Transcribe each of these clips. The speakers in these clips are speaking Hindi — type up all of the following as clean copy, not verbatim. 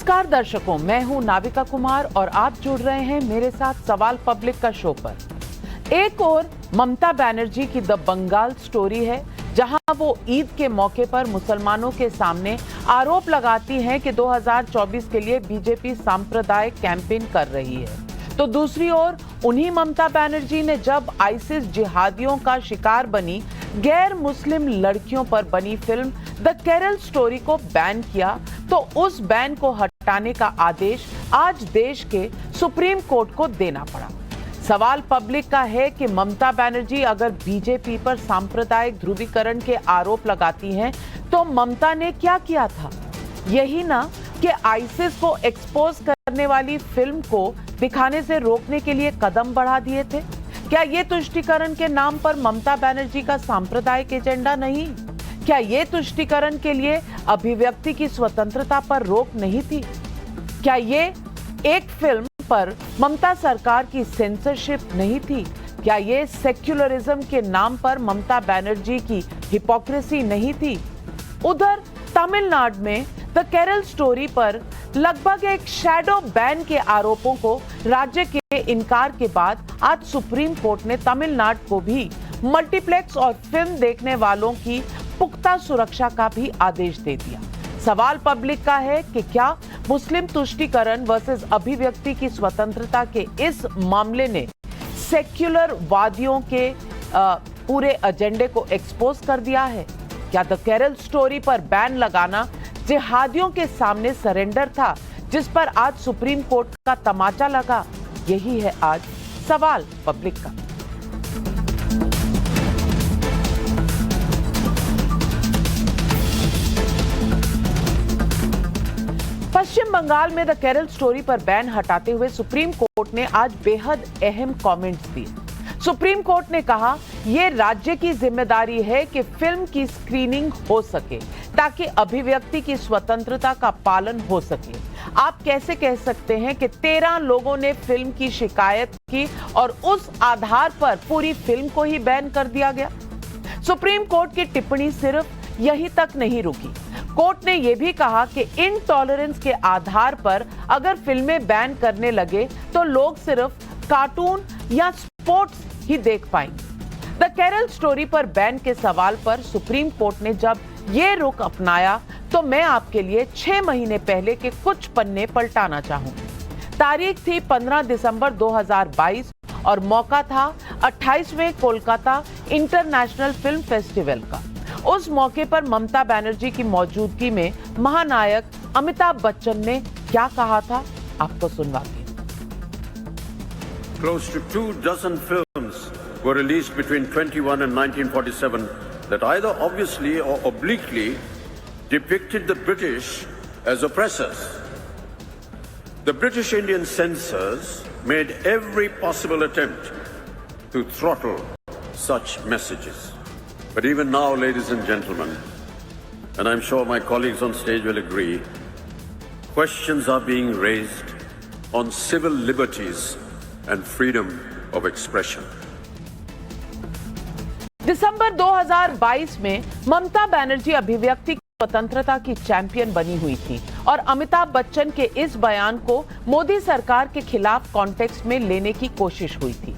नमस्कार दर्शकों, मैं हूं नाविका कुमार और आप जुड़ रहे हैं मेरे साथ सवाल पब्लिक का शो पर। एक और ममता बनर्जी की द बंगाल स्टोरी है, जहां वो ईद के मौके पर मुसलमानों के सामने आरोप लगाती हैं कि 2024 के लिए बीजेपी सांप्रदायिक कैंपेन कर रही है। तो दूसरी ओर उन्हीं ममता बनर्जी ने जब आईसिस जिहादियों का शिकार बनी गैर मुस्लिम लड़कियों पर बनी फिल्म द केरल स्टोरी को बैन किया, तो उस बैन को हटाने का आदेश आज देश के सुप्रीम कोर्ट को देना पड़ा। सवाल पब्लिक का है कि ममता बनर्जी अगर बीजेपी पर सांप्रदायिक ध्रुवीकरण के आरोप लगाती हैं, तो ममता ने क्या किया था? यही ना कि आईसिस को एक्सपोज करने वाली फिल्म को दिखाने से रोकने के लिए कदम बढ़ा दिए थे। क्या ये तुष्टीकरण के नाम पर ममता बनर्जी का सांप्रदायिक एजेंडा नहीं? क्या ये तुष्टीकरण के लिए अभिव्यक्ति की स्वतंत्रता पर रोक नहीं थी? क्या ये एक फिल्म पर ममता सरकार की सेंसरशिप नहीं थी? क्या ये सेक्युलरिज्म के नाम पर ममता बनर्जी की हिपोक्रेसी नहीं थी? उधर तमिलनाडु में द केरल स्टोरी पर लगभग एक शैडो बैन के आरोपों को राज्य के इनकार के बाद आज सुप्रीम कोर्ट ने तमिलनाडु को भी मल्टीप्लेक्स और फिल्म देखने वालों की पुख्ता सुरक्षा का भी आदेश दे दिया। सवाल पब्लिक का है कि क्या मुस्लिम तुष्टीकरण वर्सेस अभिव्यक्ति की स्वतंत्रता के इस मामले ने सेक्युलर वादियों के पूरे एजेंडे को एक्सपोज कर दिया है? क्या द केरल स्टोरी पर बैन लगाना जिहादियों के सामने सरेंडर था, जिस पर आज सुप्रीम कोर्ट का तमाचा लगा? यही है आज सवाल पब्लिक का। पश्चिम बंगाल में द केरल स्टोरी पर बैन हटाते हुए सुप्रीम कोर्ट ने आज बेहद अहम कमेंट्स दिए। सुप्रीम कोर्ट ने कहा, यह राज्य की जिम्मेदारी है कि फिल्म की स्क्रीनिंग हो सके ताकि अभिव्यक्ति की स्वतंत्रता का पालन हो सके। आप कैसे कह सकते हैं कि 13 लोगों ने फिल्म की शिकायत की और उस आधार पर पूरी फिल्म को ही बैन कर दिया गया? सुप्रीम कोर्ट की टिप्पणी सिर्फ यहीं तक नहीं रुकी। कोर्ट ने यह भी कहा कि इनटॉलरेंस के आधार पर अगर फिल्में बैन करने लगे तो लोग सिर्फ कार्टून या स्पोर्ट्स ही देख पाएंगे। द केरल स्टोरी पर बैन के सवाल पर सुप्रीम कोर्ट ने जब ये रुख अपनाया, तो मैं आपके लिए 6 महीने पहले के कुछ पन्ने पलटाना चाहूंगी। तारीख थी 15 दिसंबर 2022 और मौका था 28वें कोलकाता इंटरनेशनल फिल्म फेस्टिवल का। उस मौके पर ममता बनर्जी की मौजूदगी में महानायक अमिताभ बच्चन ने क्या कहा था, आपको सुनवाते हैं। Close to 24 films were released between 21 and 1947 that either obviously or obliquely depicted the British as oppressors. The British Indian censors made every possible attempt to throttle such messages. But even now, ladies and gentlemen, and I'm sure my colleagues on stage will agree, questions are being raised on civil liberties and freedom of expression. दिसंबर 2022 में ममता बनर्जी अभिव्यक्ति की स्वतंत्रता की चैंपियन बनी हुई थी और अमिताभ बच्चन के इस बयान को मोदी सरकार के खिलाफ कॉन्टेक्स्ट में लेने की कोशिश हुई थी।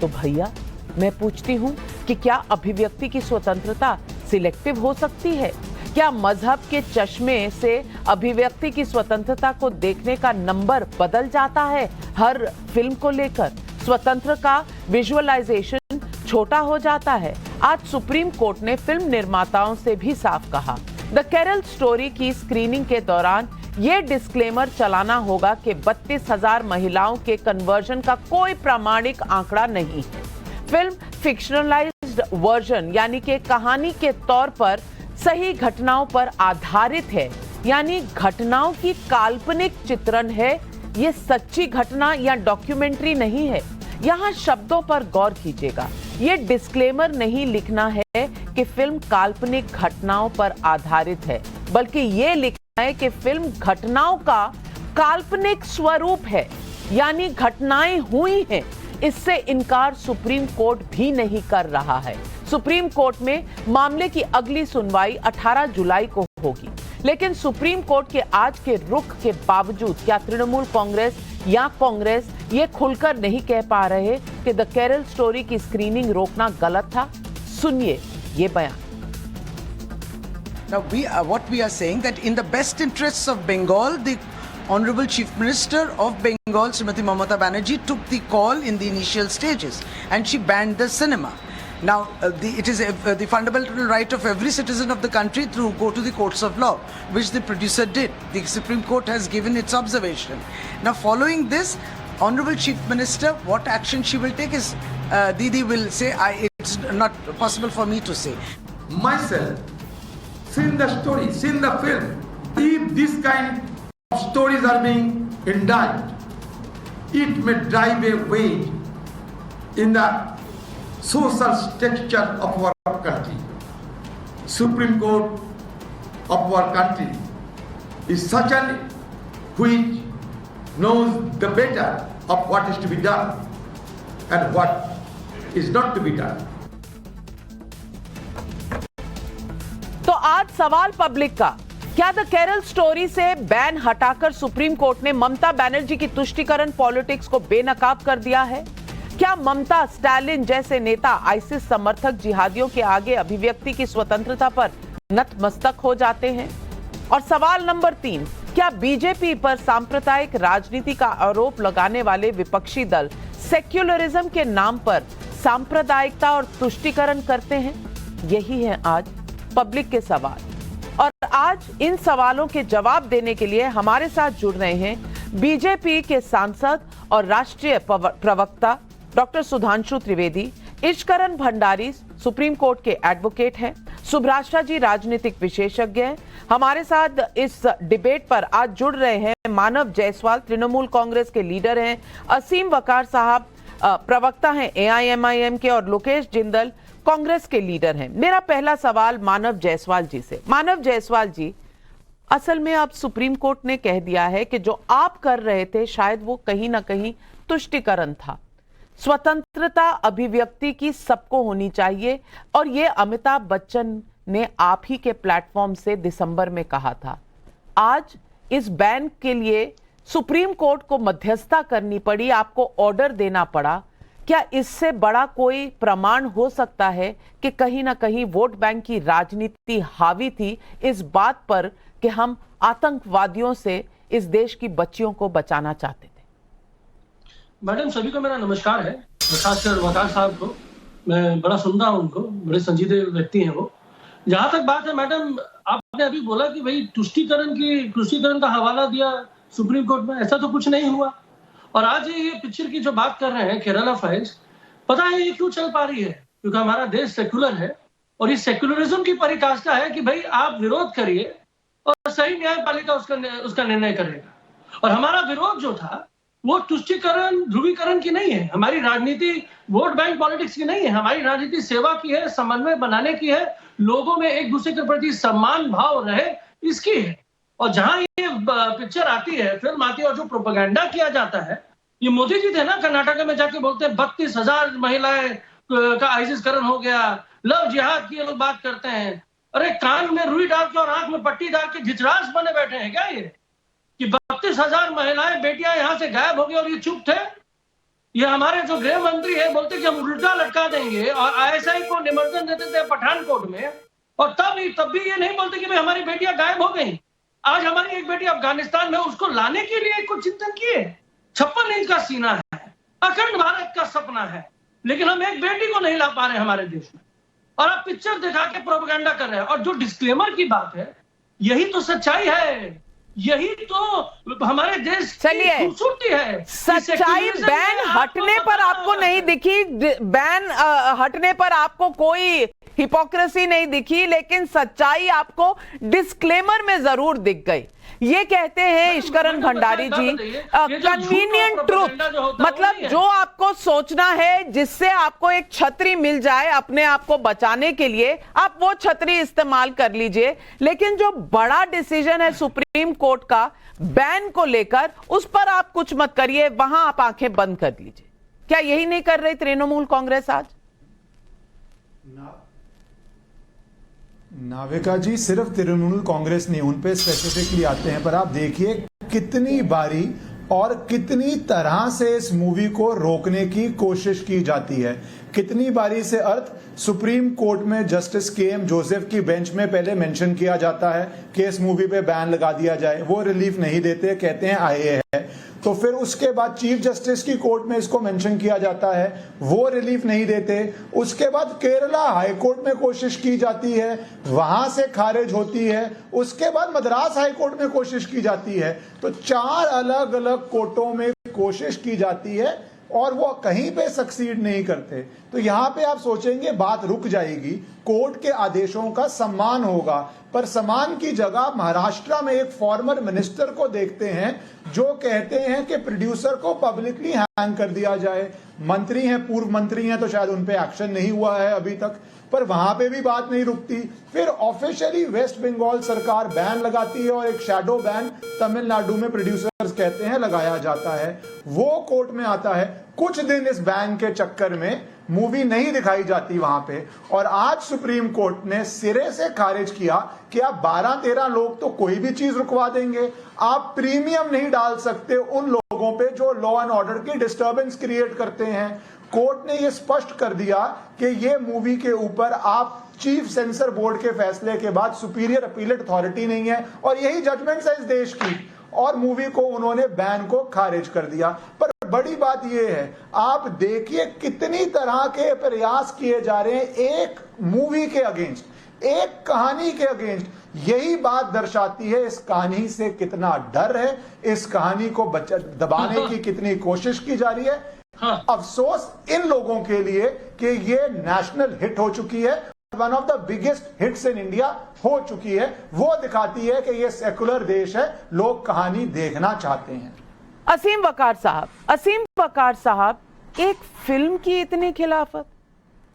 तो भैया, मैं पूछती हूँ कि क्या अभिव्यक्ति की स्वतंत्रता सिलेक्टिव हो सकती है? क्या मजहब के चश्मे से अभिव्यक्ति की स्वतंत्रता को देखने का नंबर बदल जाता है हर फिल्म को लेकर? स्वतंत्र का विजुअलाइजेशन छोटा हो जाता है? आज सुप्रीम कोर्ट ने फिल्म निर्माताओं से भी साफ कहा, द केरल स्टोरी की स्क्रीनिंग के दौरान ये डिस्क्लेमर चलाना होगा कि 32,000 महिलाओं के कन्वर्जन का कोई प्रामाणिक आंकड़ा नहीं है। फिल्म फिक्शनलाइज्ड वर्जन यानी कि कहानी के तौर पर सही घटनाओं पर आधारित है, यानी घटनाओं की काल्पनिक चित्रण है। ये सच्ची घटना या डॉक्यूमेंट्री नहीं है। यहाँ शब्दों पर गौर कीजिएगा। ये डिस्क्लेमर नहीं लिखना है कि फिल्म काल्पनिक घटनाओं पर आधारित है, बल्कि ये लिखना है कि फिल्म घटनाओं का काल्पनिक स्वरूप है, यानी घटनाएं हुई हैं। इससे इनकार सुप्रीम कोर्ट भी नहीं कर रहा है। सुप्रीम कोर्ट में मामले की अगली सुनवाई 18 जुलाई को होगी। लेकिन सुप्रीम कोर्ट के आज के रुख के बावजूद क्या तृणमूल कांग्रेस या कांग्रेस ये खुलकर नहीं कह पा रहे कि द केरल स्टोरी की स्क्रीनिंग रोकना गलत था? सुनिए ये बयान। Now, what we are saying that in the best interests of Bengal, the Honorable Chief Minister of Bengal, Srimati Mamata Banerjee, took the call in the initial stages and she banned the cinema. Now, it is the fundamental right of every citizen of the country to go to the courts of law, which the producer did. The Supreme Court has given its observation. Now, following this, Honorable Chief Minister, what action she will take is, Didi will say, it's not possible for me to say. Myself, seen the story, seen the film. If this kind of stories are being indicted, it may drive a wedge in the social structure of our country. Supreme Court of our country is such an which knows the better of what is to be done and what is not to be done. तो आज सवाल पब्लिक का, क्या द केरल स्टोरी से बैन हटाकर सुप्रीम कोर्ट ने ममता बनर्जी की तुष्टीकरण पॉलिटिक्स को बेनकाब कर दिया है? क्या ममता, स्टालिन जैसे नेता आईसिस समर्थक जिहादियों के आगे अभिव्यक्ति की स्वतंत्रता पर नतमस्तक हो जाते हैं? और सवाल नंबर 3, क्या बीजेपी पर सांप्रदायिक राजनीति का आरोप लगाने वाले विपक्षी दल सेक्युलरिज्म के नाम पर सांप्रदायिकता और तुष्टीकरण करते हैं? यही है आज पब्लिक के सवाल। और आज इन सवालों के जवाब देने के लिए हमारे साथ जुड़ रहे हैं बीजेपी के सांसद और राष्ट्रीय प्रवक्ता doctor Sudhanshu Trivedi, Ishkaran Bhandari supreme court के एडवोकेट हैं, सुभाषा जी राजनीतिक विशेषज्ञ हैं। हमारे साथ इस डिबेट पर आज जुड़ रहे हैं मानव जायसवाल, तृणमूल कांग्रेस के लीडर हैं, असीम वकार साहब प्रवक्ता हैं AIMIM के, और लोकेश जिंदल कांग्रेस के लीडर हैं। मेरा पहला सवाल मानव जायसवाल जी से। मानव जायसवाल जी, असल में अब सुप्रीम कोर्ट ने कह दिया है कि जो आप कर रहे थे शायद वो कहीं ना कहीं तुष्टीकरण था। स्वतंत्रता अभिव्यक्ति की सबको होनी चाहिए, और ये अमिताभ बच्चन ने आप ही के प्लेटफॉर्म से दिसंबर में कहा था। आज इस बैन के लिए सुप्रीम कोर्ट को मध्यस्थता करनी पड़ी, आपको ऑर्डर देना पड़ा। क्या इससे बड़ा कोई प्रमाण हो सकता है कि कहीं ना कहीं वोट बैंक की राजनीति हावी थी इस बात पर कि हम आतंकवादियों से इस देश की बच्चियों को बचाना चाहते थे? मैडम, सभी को मेरा नमस्कार है, खासकर वकार साहब को मैं बड़ा सुनता हूं, उनको बड़े संजीदे व्यक्ति हैं वो। जहां तक बात है मैडम, आपने अभी बोला कि भाई तुष्टीकरण का हवाला दिया सुप्रीम कोर्ट में, ऐसा तो कुछ नहीं हुआ। और आज ये पिक्चर की जो बात कर रहे हैं केरला फाइल्स, पता है ये क्यों चल पा रही है? क्योंकि हमारा देश सेक्युलर है, और इस सेक्युलरिज्म की पराकाष्ठा है कि भाई आप विरोध करिए और सही न्यायपालिका उसका निर्णय करेगा। और हमारा विरोध जो था वो तुष्टीकरण, ध्रुवीकरण की नहीं है, हमारी राजनीति वोट बैंक पॉलिटिक्स की नहीं है, हमारी राजनीति सेवा की है, समन्वय बनाने की है, लोगों में एक दूसरे के प्रति सम्मान भाव रहे इसकी है। और जहां ये पिक्चर आती है, फिल्म आती है, और जो प्रोपेगेंडा किया जाता है, ये मोदी जी थे ना कर्नाटक में जाके बोलते हैं 32,000 महिलाएं का आईसिसकरण हो गया, लव जिहाद की लोग बात करते हैं। अरे कान में रुई डाल के और आंख में पट्टी डाल के जिचरास बने बैठे हैं क्या ये कि 32,000 महिलाएं बेटियां यहां से गायब हो गई और ये चुप थे? ये हमारे जो गृह मंत्री है बोलते कि हम उल्टा लटका देंगे, और ISI को निमंत्रण देते थे पठानकोट में, और तब भी ये नहीं बोलते कि भाई हमारी बेटियां गायब हो गई। आज हमारी एक बेटी अफगानिस्तान में, उसको लाने के लिए कुछ चिंतन किए। 56 इंच का सीना है, अखंड भारत का सपना है, लेकिन हम एक बेटी को नहीं ला पा रहे हमारे देश में, और आप पिक्चर दिखा के प्रोपेगेंडा कर रहे हैं। और जो डिस्क्लेमर की बात है, यही तो सच्चाई है, यही तो हमारे देश की खूबसूरती है। सच्चाई बैन हटने पर आपको नहीं दिखी, बैन हटने पर आपको कोई हिपोक्रेसी नहीं दिखी, लेकिन सच्चाई आपको डिस्क्लेमर में जरूर दिख गई। ये कहते हैं इश्करण भंडारी जी, कन्वीनियंट ट्रूथ, मतलब जो आपको सोचना है जिससे आपको एक छतरी मिल जाए अपने आप को बचाने के लिए, आप वो छतरी इस्तेमाल कर लीजिए। लेकिन जो बड़ा डिसीजन है सुप्रीम कोर्ट का बैन को लेकर, उस पर आप कुछ मत करिए, वहां आप आंखें बंद कर लीजिए। क्या यही नहीं कर रही तृणमूल कांग्रेस आज? नाविका जी सिर्फ तृणमूल कांग्रेस नहीं, उन पे स्पेसिफिकली आते हैं, पर आप देखिए कितनी बारी और कितनी तरह से इस मूवी को रोकने की कोशिश की जाती है। कितनी बारी से अर्थ सुप्रीम कोर्ट में जस्टिस के.एम. जोसेफ की बेंच में पहले मेंशन किया जाता है कि इस मूवी पे बैन लगा दिया जाए, वो रिलीफ नहीं देते, कहते हैं आईए है। तो फिर उसके बाद चीफ जस्टिस की कोर्ट में इसको मेंशन किया जाता है, वो रिलीफ नहीं देते। उसके बाद केरला हाई कोर्ट में कोशिश की जाती है, वहां से खारिज होती है। उसके बाद मद्रास हाई कोर्ट में कोशिश की जाती है। तो 4 अलग अलग कोर्टों में कोशिश की जाती है और वो कहीं पे सक्सीड नहीं करते। तो यहां पे आप सोचेंगे बात रुक जाएगी, कोर्ट के आदेशों का सम्मान होगा, पर सम्मान की जगह महाराष्ट्र में एक फॉर्मर मिनिस्टर को देखते हैं जो कहते हैं कि प्रोड्यूसर को पब्लिकली हैंग कर दिया जाए। मंत्री हैं, पूर्व मंत्री हैं, तो शायद उन पे एक्शन नहीं हुआ है अभी तक, पर वहां पे भी बात नहीं रुकती। फिर ऑफिशियली वेस्ट बंगाल सरकार बैन लगाती है और एक शैडो बैन तमिलनाडु में प्रोड्यूसर्स कहते हैं लगाया जाता है, वो कोर्ट में आता है। कुछ दिन इस बैन के चक्कर में मूवी नहीं दिखाई जाती वहां पे, और आज सुप्रीम कोर्ट ने सिरे से खारिज किया कि आप 12-13 लोग तो कोई भी चीज रुकवा देंगे, आप प्रीमियम नहीं डाल सकते उन लोगों पे जो लॉ एंड ऑर्डर की डिस्टर्बेंस क्रिएट करते हैं। कोर्ट ने यह स्पष्ट कर दिया कि यह मूवी के ऊपर आप चीफ सेंसर बोर्ड के फैसले के बाद सुपीरियर अपीलेट अथॉरिटी नहीं है, और यही जजमेंट है इस देश की, और मूवी को उन्होंने बैन को खारिज कर दिया। पर बड़ी बात यह है, आप देखिए कितनी तरह के प्रयास किए जा रहे हैं एक मूवी के अगेंस्ट, एक कहानी के अगेंस्ट। यही बात दर्शाती है इस कहानी से कितना डर है, इस कहानी को दबाने की कितनी कोशिश की जा रही है। अफसोस इन लोगों के लिए कि ये नेशनल हिट हो चुकी है, one of the biggest hits in India हो चुकी है। वो दिखाती है कि ये सेकुलर देश है, लोग कहानी देखना चाहते हैं। असीम वकार साहब, एक फिल्म की इतनी खिलाफत।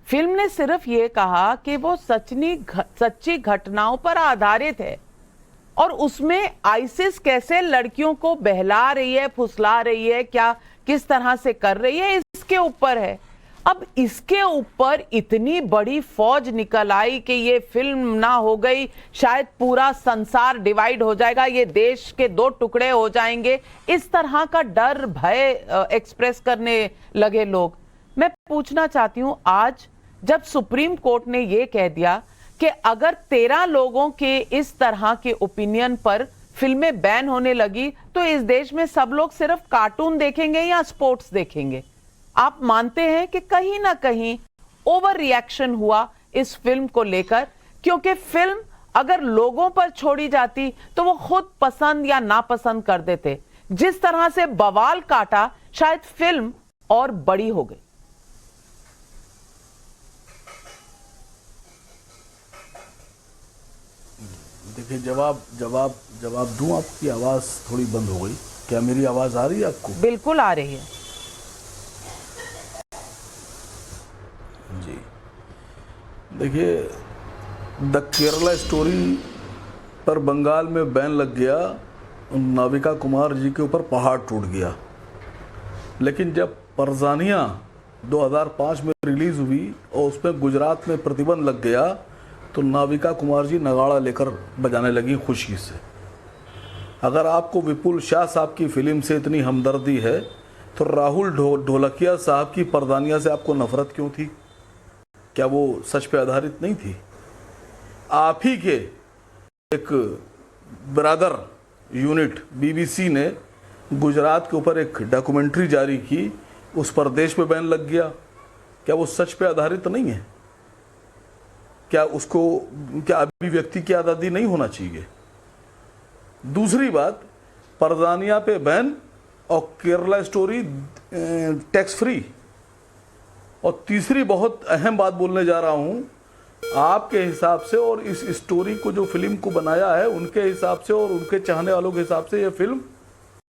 फिल्म ने सिर्फ ये कहा कि वो सच्ची घटनाओं पर आधारित है, और उसमें आईसिस कैसे लड़कियों को बहला रही है, फुसला रही है, क्या किस तरह से कर रही है, इसके ऊपर है। अब इसके ऊपर इतनी बड़ी फौज निकल आई कि ये फिल्म ना हो गई, शायद पूरा संसार डिवाइड हो जाएगा, ये देश के 2 टुकड़े हो जाएंगे, इस तरह का डर भय एक्सप्रेस करने लगे लोग। मैं पूछना चाहती हूं, आज जब सुप्रीम कोर्ट ने ये कह दिया कि अगर 13 लोगों के इस तरह के ओपिनियन पर फिल्में बैन होने लगी तो इस देश में सब लोग सिर्फ कार्टून देखेंगे या स्पोर्ट्स देखेंगे, आप मानते हैं कि कहीं ना कहीं ओवर रिएक्शन हुआ इस फिल्म को लेकर? क्योंकि फिल्म अगर लोगों पर छोड़ी जाती तो वो खुद पसंद या नापसंद कर देते। जिस तरह से बवाल काटा, शायद फिल्म और बड़ी हो गई। देखिए, जवाब दूं। आपकी आवाज थोड़ी बंद हो गई, क्या मेरी आवाज आ रही है आपको? बिल्कुल आ रही है जी। देखिए, द केरला स्टोरी पर बंगाल में बैन लग गया, नाविका कुमार जी के ऊपर पहाड़ टूट गया। लेकिन जब परजानिया 2005 में रिलीज हुई और उसमें गुजरात में प्रतिबंध लग गया, तो नाविका कुमार जी नगाड़ा लेकर बजाने लगी खुशी से। अगर आपको विपुल शाह साहब की फिल्म से इतनी हमदर्दी है, तो राहुल ढोलकिया साहब की परदानिया से आपको नफरत क्यों थी? क्या वो सच पे आधारित नहीं थी? आप ही के एक ब्रदर यूनिट बीबीसी ने गुजरात के ऊपर एक डॉक्यूमेंट्री जारी की, उस पर देश पे बैन लग गया। क्या वो सच पे आधारित नहीं है? क्या अभिव्यक्ति की आज़ादी नहीं होना चाहिए? दूसरी बात, परदानिया पे बैन और केरला स्टोरी टैक्स फ्री। और तीसरी बहुत अहम बात बोलने जा रहा हूं, आपके हिसाब से और इस स्टोरी को जो फिल्म को बनाया है उनके हिसाब से और उनके चाहने वालों के हिसाब से, यह फिल्म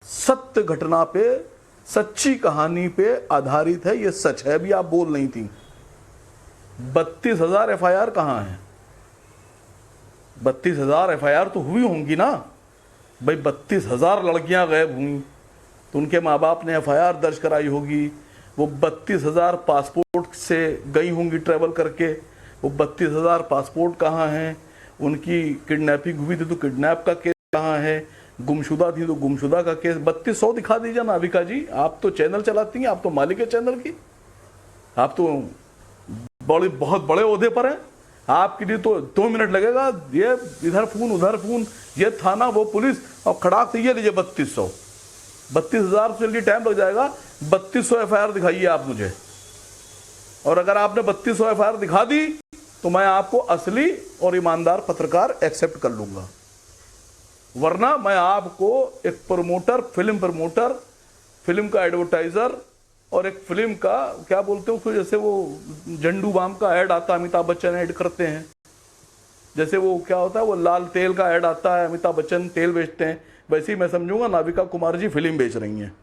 सत्य घटना पे, सच्ची कहानी पे आधारित है। ये सच है, भी आप बोल नहीं थी। 32,000 एफआईआर कहाँ हैं? 32,000 एफआईआर तो हुई होंगी ना भाई। 32,000 लड़कियां गायब हुई तो उनके माँ बाप ने एफआईआर दर्ज कराई होगी। वो 32,000 पासपोर्ट से गई होंगी ट्रैवल करके। वो 32,000 पासपोर्ट कहाँ हैं? उनकी किडनैपिंग हुई थी तो किडनैप का केस कहाँ है, गुमशुदा थी तो गुमशुदा का केस 3200 दिखा दीजिए नाविका जी। आप तो चैनल चलाती हैं, आप तो मालिक है चैनल की, आप तो बहुत बड़े ओहदे पर हैं, आपके लिए तो 2 मिनट लगेगा, ये इधर फोन उधर फोन, ये थाना वो पुलिस, और खड़ाक से ये लीजिए 32,000 से लिए टाइम लग जाएगा। 3200 FIR दिखाइए आप मुझे, और अगर आपने 3200 FIR दिखा दी तो मैं आपको असली और ईमानदार पत्रकार एक्सेप्ट कर लूंगा, वरना मैं आपको एक प्रमोटर, फिल्म प्रमोटर, फिल्म का एडवर्टाइजर और एक फिल्म का क्या बोलते हैं उसको, जैसे वो झंडू बाम का ऐड आता है, अमिताभ बच्चन ऐड करते हैं, जैसे वो क्या होता है वो लाल तेल का ऐड आता है, अमिताभ बच्चन तेल बेचते हैं, वैसे ही मैं समझूंगा नाविका कुमार जी फिल्म बेच रही हैं।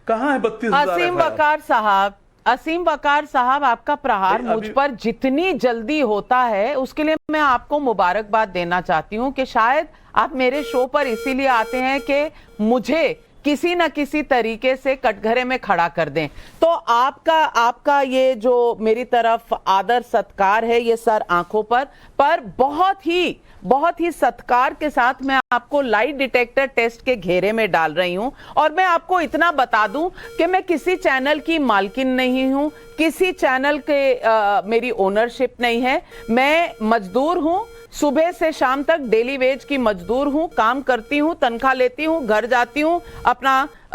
कहाँ है 32,000? असीम वकार साहब, आपका प्रहार मुझ पर जितनी जल्दी होता है उसके लिए मैं आपको मुबारकबाद देना चाहती हूं कि शायद आप मेरे शो पर इसीलिए आते हैं कि मुझे किसी न किसी तरीके से कटघरे में खड़ा कर दें। तो आपका ये जो मेरी तरफ आदर सत्कार है, ये सर आंखों पर बहुत ही सत्कार के साथ मैं आपको लाई डिटेक्टर टेस्ट के घेरे में डाल रही हूं। और मैं आपको इतना बता दूं कि मैं किसी चैनल की मालकिन नहीं हूं, किसी चैनल के मेरी ओनरशिप नहीं है, मैं मजदूर हूं, सुबह से शाम तक डेली वेज की मजदूर हूं, काम करती हूं, तनख्वाह लेती हूं, घर जाती हूं,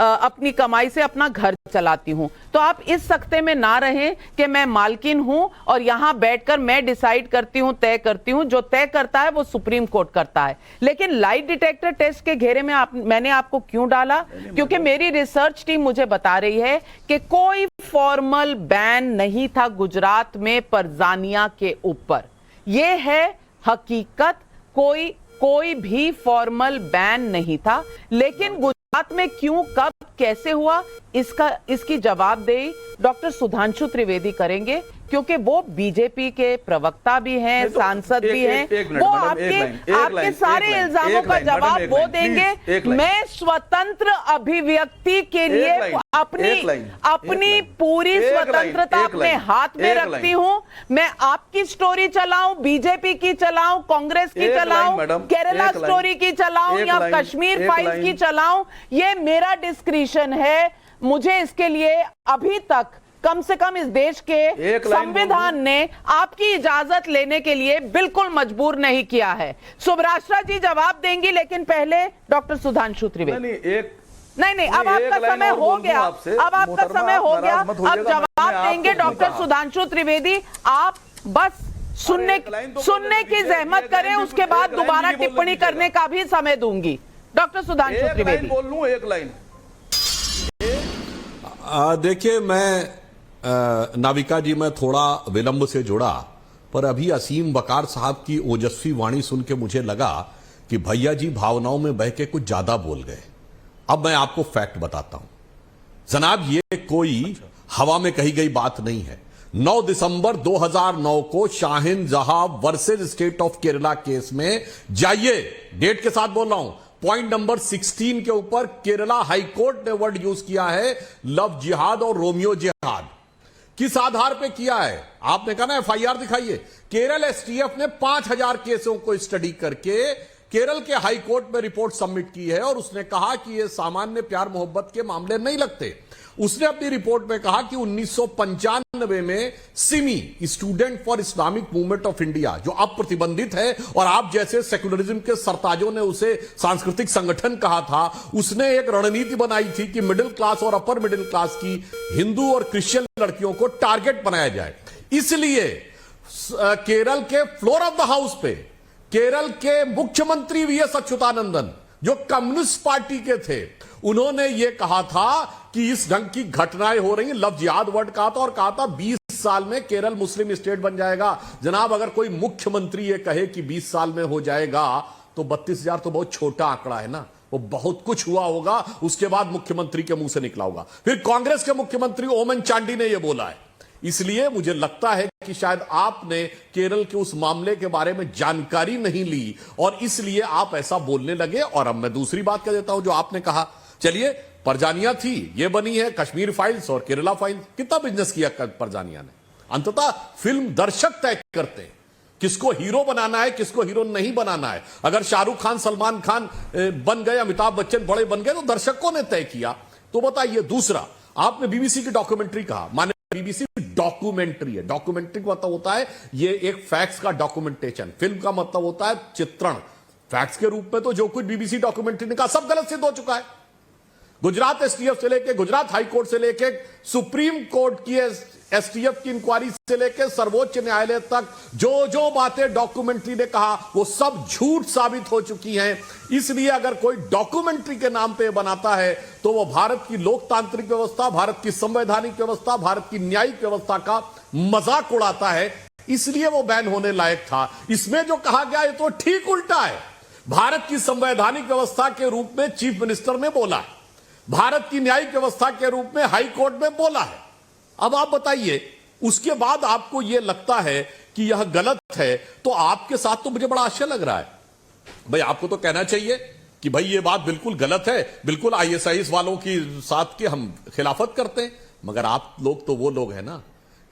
अपनी कमाई से अपना घर चलाती हूं। तो आप इस सख्ते में ना रहें कि मैं मालकिन हूं और यहां बैठकर मैं डिसाइड करती हूं, तय करती हूं। जो तय करता है वो सुप्रीम कोर्ट करता है। लेकिन लाई डिटेक्टर टेस्ट के घेरे में मैंने आपको क्यों डाला? क्योंकि मेरी रिसर्च टीम मुझे बता रही है कि कोई फॉर्मल बैन नहीं था गुजरात में परजानिया के ऊपर। यह है हकीकत, कोई भी फॉर्मल बैन नहीं था। लेकिन गुजरात में क्यों, कब, कैसे हुआ, इसकी जवाबदेही डॉक्टर सुधांशु त्रिवेदी करेंगे, क्योंकि वो बीजेपी के प्रवक्ता भी हैं, सांसद भी हैं। वो आपके सारे इल्जामों का जवाब वो देंगे। मैं स्वतंत्र अभिव्यक्ति के लिए अपनी पूरी स्वतंत्रता अपने हाथ में रखती हूं। मैं आपकी स्टोरी चलाऊं, बीजेपी की चलाऊं, कांग्रेस की चलाऊं, केरला स्टोरी की चलाऊं या कश्मीर फाइल्स की चलाऊं, ये मेरा डिस्क्रिशन है। मुझे इसके लिए अभी तक कम से कम इस देश के संविधान ने आपकी इजाजत लेने के लिए बिल्कुल मजबूर नहीं किया है। सुभराष्ट्रा जी जवाब देंगी, लेकिन पहले डॉक्टर सुधांशु त्रिवेदी। नहीं, अब आपका समय हो गया, अब जवाब देंगे डॉक्टर सुधांशु त्रिवेदी। आप बस सुनने की जहमत करें, उसके बाद दोबारा टिप्पणी करने का भी समय दूंगी। डॉक्टर सुधांशु त्रिवेदी, बोल लूं एक लाइन। देखिए, मैं नाविका जी, मैं थोड़ा विलंब से जुड़ा, पर अभी असीम वकार साहब की ओजस्वी वाणी सुन के मुझे लगा कि भैया जी भावनाओं में बह के कुछ ज्यादा बोल गए। अब मैं आपको फैक्ट बताता हूं जनाब, ये कोई हवा में कही गई बात नहीं है। 9 दिसंबर 2009 को शाहीन जहां versus state of Kerala case में, जाइए, डेट के साथ बोल रहा हूं, पॉइंट नंबर 16 के ऊपर केरला हाईकोर्ट ने वर्ड यूज किया है लव जिहाद और रोमियो जिहाद। किस आधार पे किया है? आपने कहा ना FIR दिखाइए। केरल STF ने 5000 केसों को स्टडी करके केरल के हाई कोर्ट में रिपोर्ट सबमिट की है और उसने कहा कि ये सामान्य प्यार मोहब्बत के मामले नहीं लगते। उसने अपनी रिपोर्ट में कहा कि 1995 में Simi, student for Islamic movement of India, जो अब प्रतिबंधित है और आप जैसे सेकुलरिज्म के सरताजों ने उसे सांस्कृतिक संगठन कहा था, उसने एक रणनीति बनाई थी कि मिडिल क्लास और अपर मिडिल क्लास की हिंदू और क्रिश्चियन लड़कियों को टारगेट बनाया जाए। इसलिए केरल के फ्लोर ऑफ द हाउस पे केरल के मुख्यमंत्री VS अच्युतानंदन, जो कम्युनिस्ट पार्टी के थे, उन्होंने यह कहा था कि इस ढंग की घटनाएं हो रही हैं। लव जिहाद वर्ड कहा था और कहा था 20 साल में केरल मुस्लिम स्टेट बन जाएगा। जनाब, अगर कोई मुख्यमंत्री ये कहे कि 20 साल में हो जाएगा तो 32,000 तो बहुत छोटा आंकड़ा है ना, वो बहुत कुछ हुआ होगा उसके बाद मुख्यमंत्री के मुंह से निकला होगा। फिर कांग्रेस के मुख्यमंत्री ओमन चांडी ने यह बोला है। इसलिए मुझे लगता है कि शायद आपने केरल के उस मामले के बारे में जानकारी नहीं ली और इसलिए आप ऐसा बोलने लगे। और अब मैं दूसरी बात कह देता हूं जो आपने कहा। चलिए, परजानिया थी, ये बनी है कश्मीर फाइल्स और केरला फाइल्स। कितना बिजनेस किया परजानिया ने? अंततः फिल्म दर्शक तय करते हैं किसको हीरो बनाना है, किसको हीरो नहीं बनाना है। अगर शाहरुख खान, सलमान खान बन गए, अमिताभ बच्चन बड़े बन गए, तो दर्शकों ने तय किया। तो बताइए, दूसरा, आपने बीबीसी की डॉक्यूमेंट्री कहा, माने बीबीसी डॉक्यूमेंट्री है। डॉक्यूमेंट्री का मतलब होता है ये एक फैक्ट्स का डॉक्यूमेंटेशन, फिल्म का मतलब होता है चित्रण। फैक्ट्स के रूप में तो जो कुछ बीबीसी डॉक्यूमेंट्री ने कहा सब गलत सिद्ध हो चुका है। गुजरात एसटीएफ से लेके, गुजरात हाईकोर्ट से लेके, सुप्रीम कोर्ट की एसटीएफ की इंक्वायरी से लेके सर्वोच्च न्यायालय तक जो जो बातें डॉक्यूमेंट्री ने कहा वो सब झूठ साबित हो चुकी हैं। इसलिए अगर कोई डॉक्यूमेंट्री के नाम पे बनाता है तो वो भारत की लोकतांत्रिक व्यवस्था, भारत की संवैधानिक व्यवस्था, भारत की न्यायिक व्यवस्था का मजाक उड़ाता है। इसलिए वो बैन होने लायक था। इसमें जो कहा गया है तो ठीक उल्टा है। भारत की संवैधानिक व्यवस्था के रूप में चीफ मिनिस्टर ने बोला है, भारत की न्यायिक व्यवस्था के रूप में हाई कोर्ट में बोला है। अब आप बताइए, उसके बाद आपको यह लगता है कि यह गलत है, तो आपके साथ तो मुझे बड़ा आश्चर्य लग रहा है। भाई आपको तो कहना चाहिए कि भाई ये बात बिल्कुल गलत है, बिल्कुल आईएसआईएस वालों की साथ के हम खिलाफत करते हैं। मगर आप लोग तो वो लोग हैं ना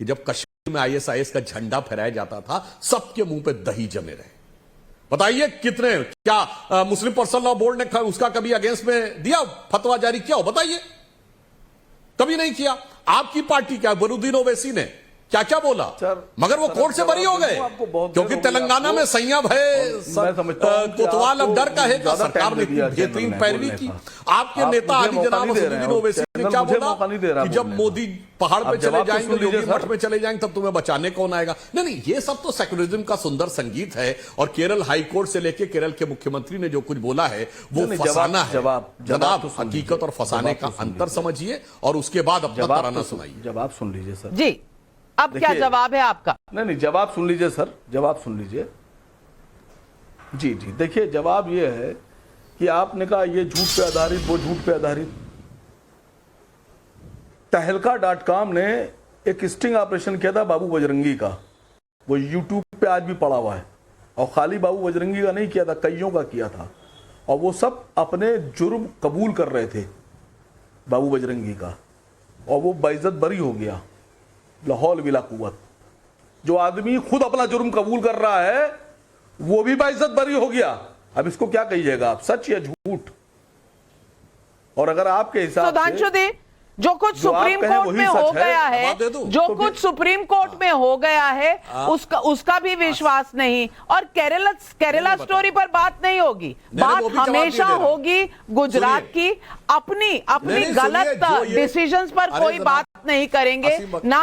कि जब कश्मीर में आईएसआईएस का झंडा फहराया जाता था सबके मुंह पे दही जमे रहे। बताइए कितने, क्या मुस्लिम पर्सनल लॉ बोर्ड ने उसका कभी अगेंस्ट में दिया, फतवा जारी किया हो? बताइए, कभी नहीं किया। आपकी पार्टी क्या, बरुद्दीन ओवैसी ने क्या क्या बोला, मगर वो कोर्ट से बरी हो गए क्योंकि तेलंगाना में संयम है, कोतवाल अब डर का है। सरकार ने बेहतरीन पैरवी की। आपके नेता आदि जनाब बरुद्दीन ओवैसी ने क्या बोला कि जब मोदी पहाड़ पे चले जाएंगे, योगी मठ में चले जाएंगे, तब तुम्हें बचाने कौन आएगा? नहीं, ये सब तो सेक्युलरिज्म का सुंदर संगीत है। और केरल हाईकोर्ट से लेकर केरल के मुख्यमंत्री ने जो कुछ बोला है वो फसाना है। जनाब, हकीकत और फसाने का अंतर समझिए और उसके बाद अपना तराना सुनाइए। जवाब सुन लीजिए सर जी। अब क्या जवाब है आपका? नहीं, जवाब सुन लीजिए सर, जवाब सुन लीजिए। जी, देखिए, जवाब ये है कि आपने कहा ये झूठ पे आधारित, वो झूठ पे आधारित। तहलका.com ने एक स्टिंग ऑपरेशन किया था बाबू बजरंगी का, वो यूट्यूब पे आज भी पड़ा हुआ है। और खाली बाबू बजरंगी का नहीं किया था, कईयों का किया था। और वो सब अपने जुर्म कबूल कर रहे थे बाबू बजरंगी का, और वो बेइज्जत बरी हो गया। लाहौल बिला कुव्वत। जो आदमी खुद अपना जुर्म कबूल कर रहा है वो भी बेइज्जत बरी हो गया। अब इसको क्या कहिएगा आप, सच या झूठ? और अगर आपके हिसाब से जो कुछ सुप्रीम कोर्ट में हो गया है, जो कुछ सुप्रीम कोर्ट में हो गया है, उसका भी विश्वास नहीं। और केरला स्टोरी पर बात नहीं होगी, बात हमेशा होगी गुजरात की। अपनी गलत डिसीजंस पर कोई बात नहीं करेंगे, ना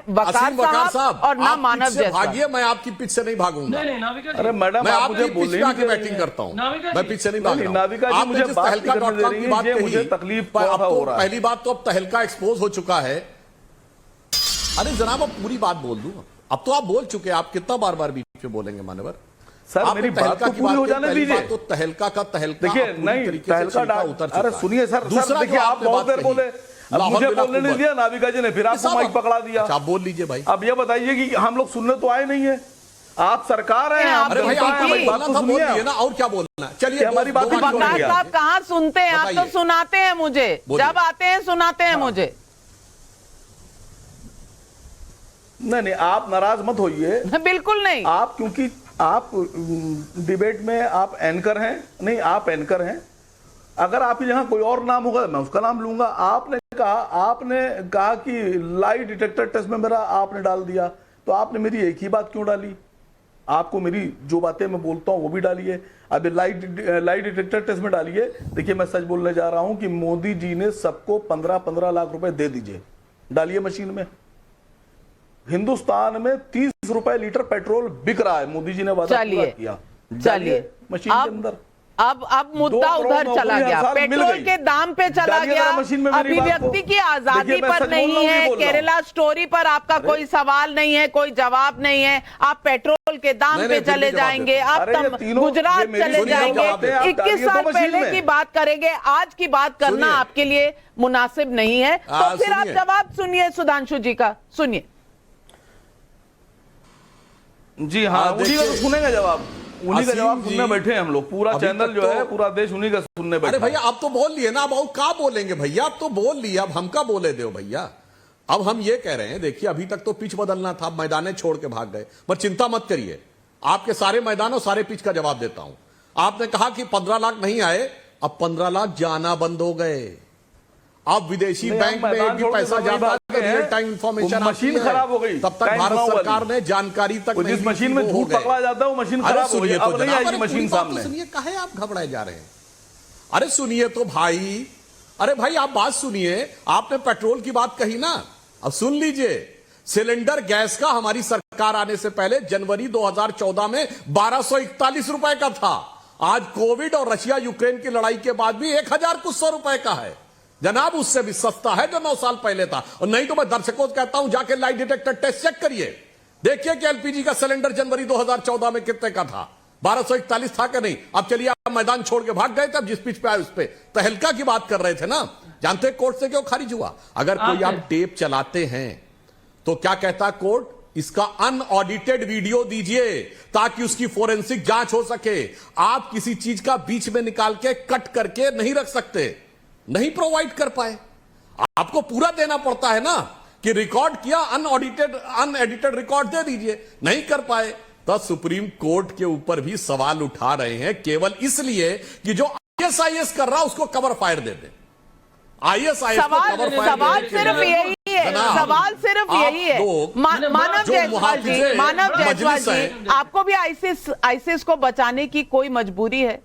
वकार साहब और ना मानव जैसा। भागिए, मैं आपकी पिच से नहीं भागूंगा। अरे मैडम, मैं आप मुझे आपकी बोलने पिच पे बैटिंग करता हूं, मैं पिच से नहीं भाग रहा हूं। नाविका जी, मुझे तहलका.com की बात कही, मुझे तकलीफ हो रहा है। पहली बात तो अब तहलका एक्सपोज हो चुका है। अरे जनाब, अब पूरी बात बोल दूं। अब तो आप बोल चुके, आप कितना बार बार बीच में बोलेंगे मान्यवर? सर, मेरी बात तो पूरी हो जाने दीजिए। तो तहलका का तहलका, देखिए, नहीं तहलका उतर। अरे सुनिए सर, देखिए, आप बहुत देर बोले, अब मुझे बोलने नहीं दिया नाविका जी ने, फिर आपको माइक पकड़ा दिया। आप बोल लीजिए भाई। अब ये बताइए कि हम लोग सुनने तो आए नहीं है, आप सरकार है। अरे भाई, आपकी बात तो सुनिए ना, और क्या बोलना? चलिए, हमारी बात साहब कहाँ सुनते हैं आप? तो सुनाते हैं मुझे, जब आते हैं सुनाते हैं मुझे। नहीं, आप नाराज मत होइए। बिल्कुल नहीं। आप क्योंकि आप डिबेट में आप एंकर हैं, नहीं आप एंकर हैं। अगर आपके यहाँ कोई और नाम होगा मैं उसका नाम लूंगा। आपने कहा कि लाई डिटेक्टर टेस्ट में मेरा आपने डाल दिया, तो आपने मेरी एक ही बात क्यों डाली? आपको मेरी जो बातें मैं बोलता हूं वो भी डालिए। अब लाई डिटेक्टर टेस्ट में डालिए। देखिए, मैं सच बोलने जा रहा हूं कि मोदी जी ने सबको 15-15 लाख रुपए दे दीजिए, डालिए मशीन में। हिंदुस्तान में 30 रुपए लीटर पेट्रोल बिक रहा है, मोदी जी ने वादा पूरा किया। चलिए, मशीन के अंदर अब मुद्दा उधर चला गया, पेट्रोल के दाम पे चला गया, अभिव्यक्ति की आजादी पर नहीं है। केरला स्टोरी पर आपका कोई सवाल नहीं है, कोई जवाब नहीं है। आप पेट्रोल के दाम पे चले जाएंगे, आप गुजरात चले जाएंगे, 21 साल पहले की बात करेंगे, आज की बात करना आपके लिए मुनासिब नहीं है। तो फिर आप जवाब सुनिए सुधांशु जी का, सुनिए। जी हाँ, उन्हीं का तो सुनेंगे जवाब, उन्हीं का जवाब सुनने बैठे हैं हम लोग। पूरा चैनल जो है, पूरा देश उन्हीं का सुनने बैठे। अरे भैया, आप तो बोल लिए ना, अब और क्या बोलेंगे भैया? आप तो बोल लिए, अब हम क्या बोले दो भैया? अब हम ये कह रहे हैं, देखिए, अभी तक तो पिच बदलना था, मैदाने छोड़ के भाग गए, पर चिंता मत करिए, आपके सारे मैदानों सारे पिच का जवाब देता हूं। आपने कहा कि 15 लाख नहीं आए, अब 15 लाख जाना बंद हो गए। अब विदेशी बैंक में एक भी पैसा जाता है तो रियल टाइम इंफॉर्मेशन मशीन खराब हो गई, तब तक भारत सरकार ने जानकारी तक नहीं, जिस मशीन में झूठ पकड़ा जाता है वो मशीन खराब हो गई, अब नहीं आएगी मशीन सामने। सुनिए, काहे आप घबराए जा रहे हैं? अरे सुनिए तो भाई, अरे भाई आप बात सुनिए। आपने पेट्रोल की बात कही ना, अब सुन लीजिए। सिलेंडर गैस का हमारी सरकार आने से पहले जनवरी 2014 में 1241 रुपए का था। आज कोविड और रशिया यूक्रेन की लड़ाई के बाद भी 1000 कुछ सौ रुपए का है जनाब, उससे भी सस्ता है जो 9 साल पहले था। और नहीं तो मैं दर्शकों से कहता हूं, जाके लाई डिटेक्टर टेस्ट चेक करिए, देखिए कि एलपीजी का सिलेंडर जनवरी 2014 में कितने का था, 1241 था कि नहीं। अब चलिए, आप मैदान छोड़ के भाग गए थे, अब जिस पिच पे आए उस पे तहलका की बात कर रहे थे ना। जानते कोर्ट से क्यों खारिज हुआ? अगर कोई आप टेप चलाते हैं तो क्या कहता कोर्ट, इसका अनऑडिटेड वीडियो दीजिए ताकि उसकी फोरेंसिक जांच हो सके। आप किसी चीज का बीच में निकाल के कट करके नहीं रख सकते, नहीं प्रोवाइड कर पाए। आपको पूरा देना पड़ता है ना, कि रिकॉर्ड किया, अनएडिटेड रिकॉर्ड दे दीजिए, नहीं कर पाए। तो सुप्रीम कोर्ट के ऊपर भी सवाल उठा रहे हैं केवल इसलिए कि जो आईएसआईएस कर रहा उसको कवर फायर दे दे। आईएसआईएस को कवर फायर सवाल सिर्फ यही है, सवाल सिर्फ यही है। मानव जायसवाल जी, मानव जायसवाल जी, आपको भी आईसीएस को बचाने की कोई मजबूरी है?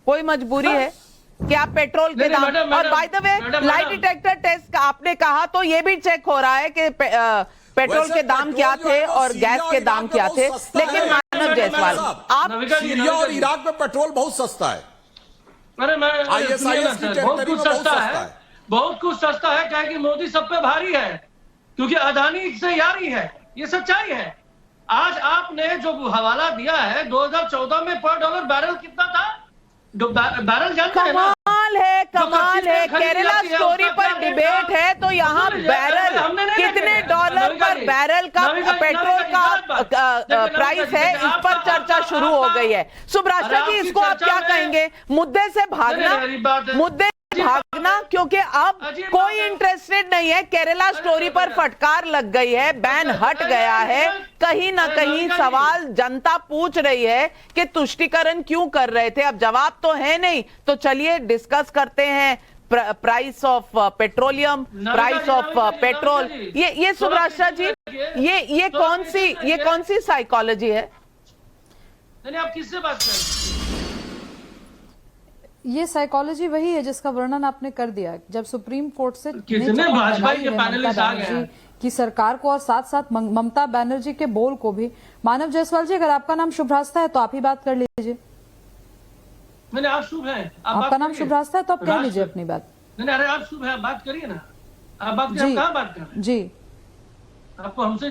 कोई मजबूरी है कि आप पेट्रोल के दाम, और by the way lie detector test आपने कहा तो ये भी चेक हो रहा है कि पेट्रोल के दाम क्या थे और गैस के दाम क्या थे। लेकिन मानव जायसवाल, आप सीरिया और इराक में पेट्रोल बहुत सस्ता है। अरे मैं आईएसआईएस की बहुत टेरिटरी कुछ में सस्ता है, बहुत कुछ सस्ता है, क्या कि मोदी सब पे भारी है, क्योंकि अदानी से यारी है, ये सच्चाई है। आज आपने जो हवाला दिया है 2014 में पर डॉलर बैरल कितना था, बैरल जानते हैं ना? कमाल है। केरला स्टोरी पर डिबेट है तो यहाँ बैरल कितने डॉलर पर बैरल का पेट्रोल का प्राइस है, इस पर चर्चा शुरू हो गई है। सुब्राशा जी, इसको आप क्या कहेंगे? मुद्दे से भागना, क्योंकि अब कोई इंटरेस्टेड नहीं है। केरला स्टोरी पर फटकार लग गई है, बैन हट गया है। कहीं ना कहीं सवाल जनता पूछ रही है कि तुष्टीकरण क्यों कर रहे थे। अब जवाब तो है नहीं, तो चलिए डिस्कस करते हैं price of petroleum, price of petrol. ये सुब्राशा जी, ये कौन सी साइकोलॉजी है? नहीं, आप किससे बात कर रहे हैं? ये साइकोलॉजी वही है जिसका वर्णन आपने कर दिया। जब सुप्रीम कोर्ट से कितने भाजपा के पैनलिस्ट आ गए की सरकार को और साथ साथ ममता बनर्जी के बोल को भी। मानव जायसवाल जी, अगर आपका नाम शुभ्रास्ता है तो आप ही बात कर लीजिए। मैंने आप शुभ है, आपका नाम शुभ्रास्ता है तो आप कह लीजिए अपनी बात। नहीं, अरे आप शुभ है, आप बात करिए ना। आप बात करिए, कहाँ बात कर रहे हैं? जी, आपको हमसे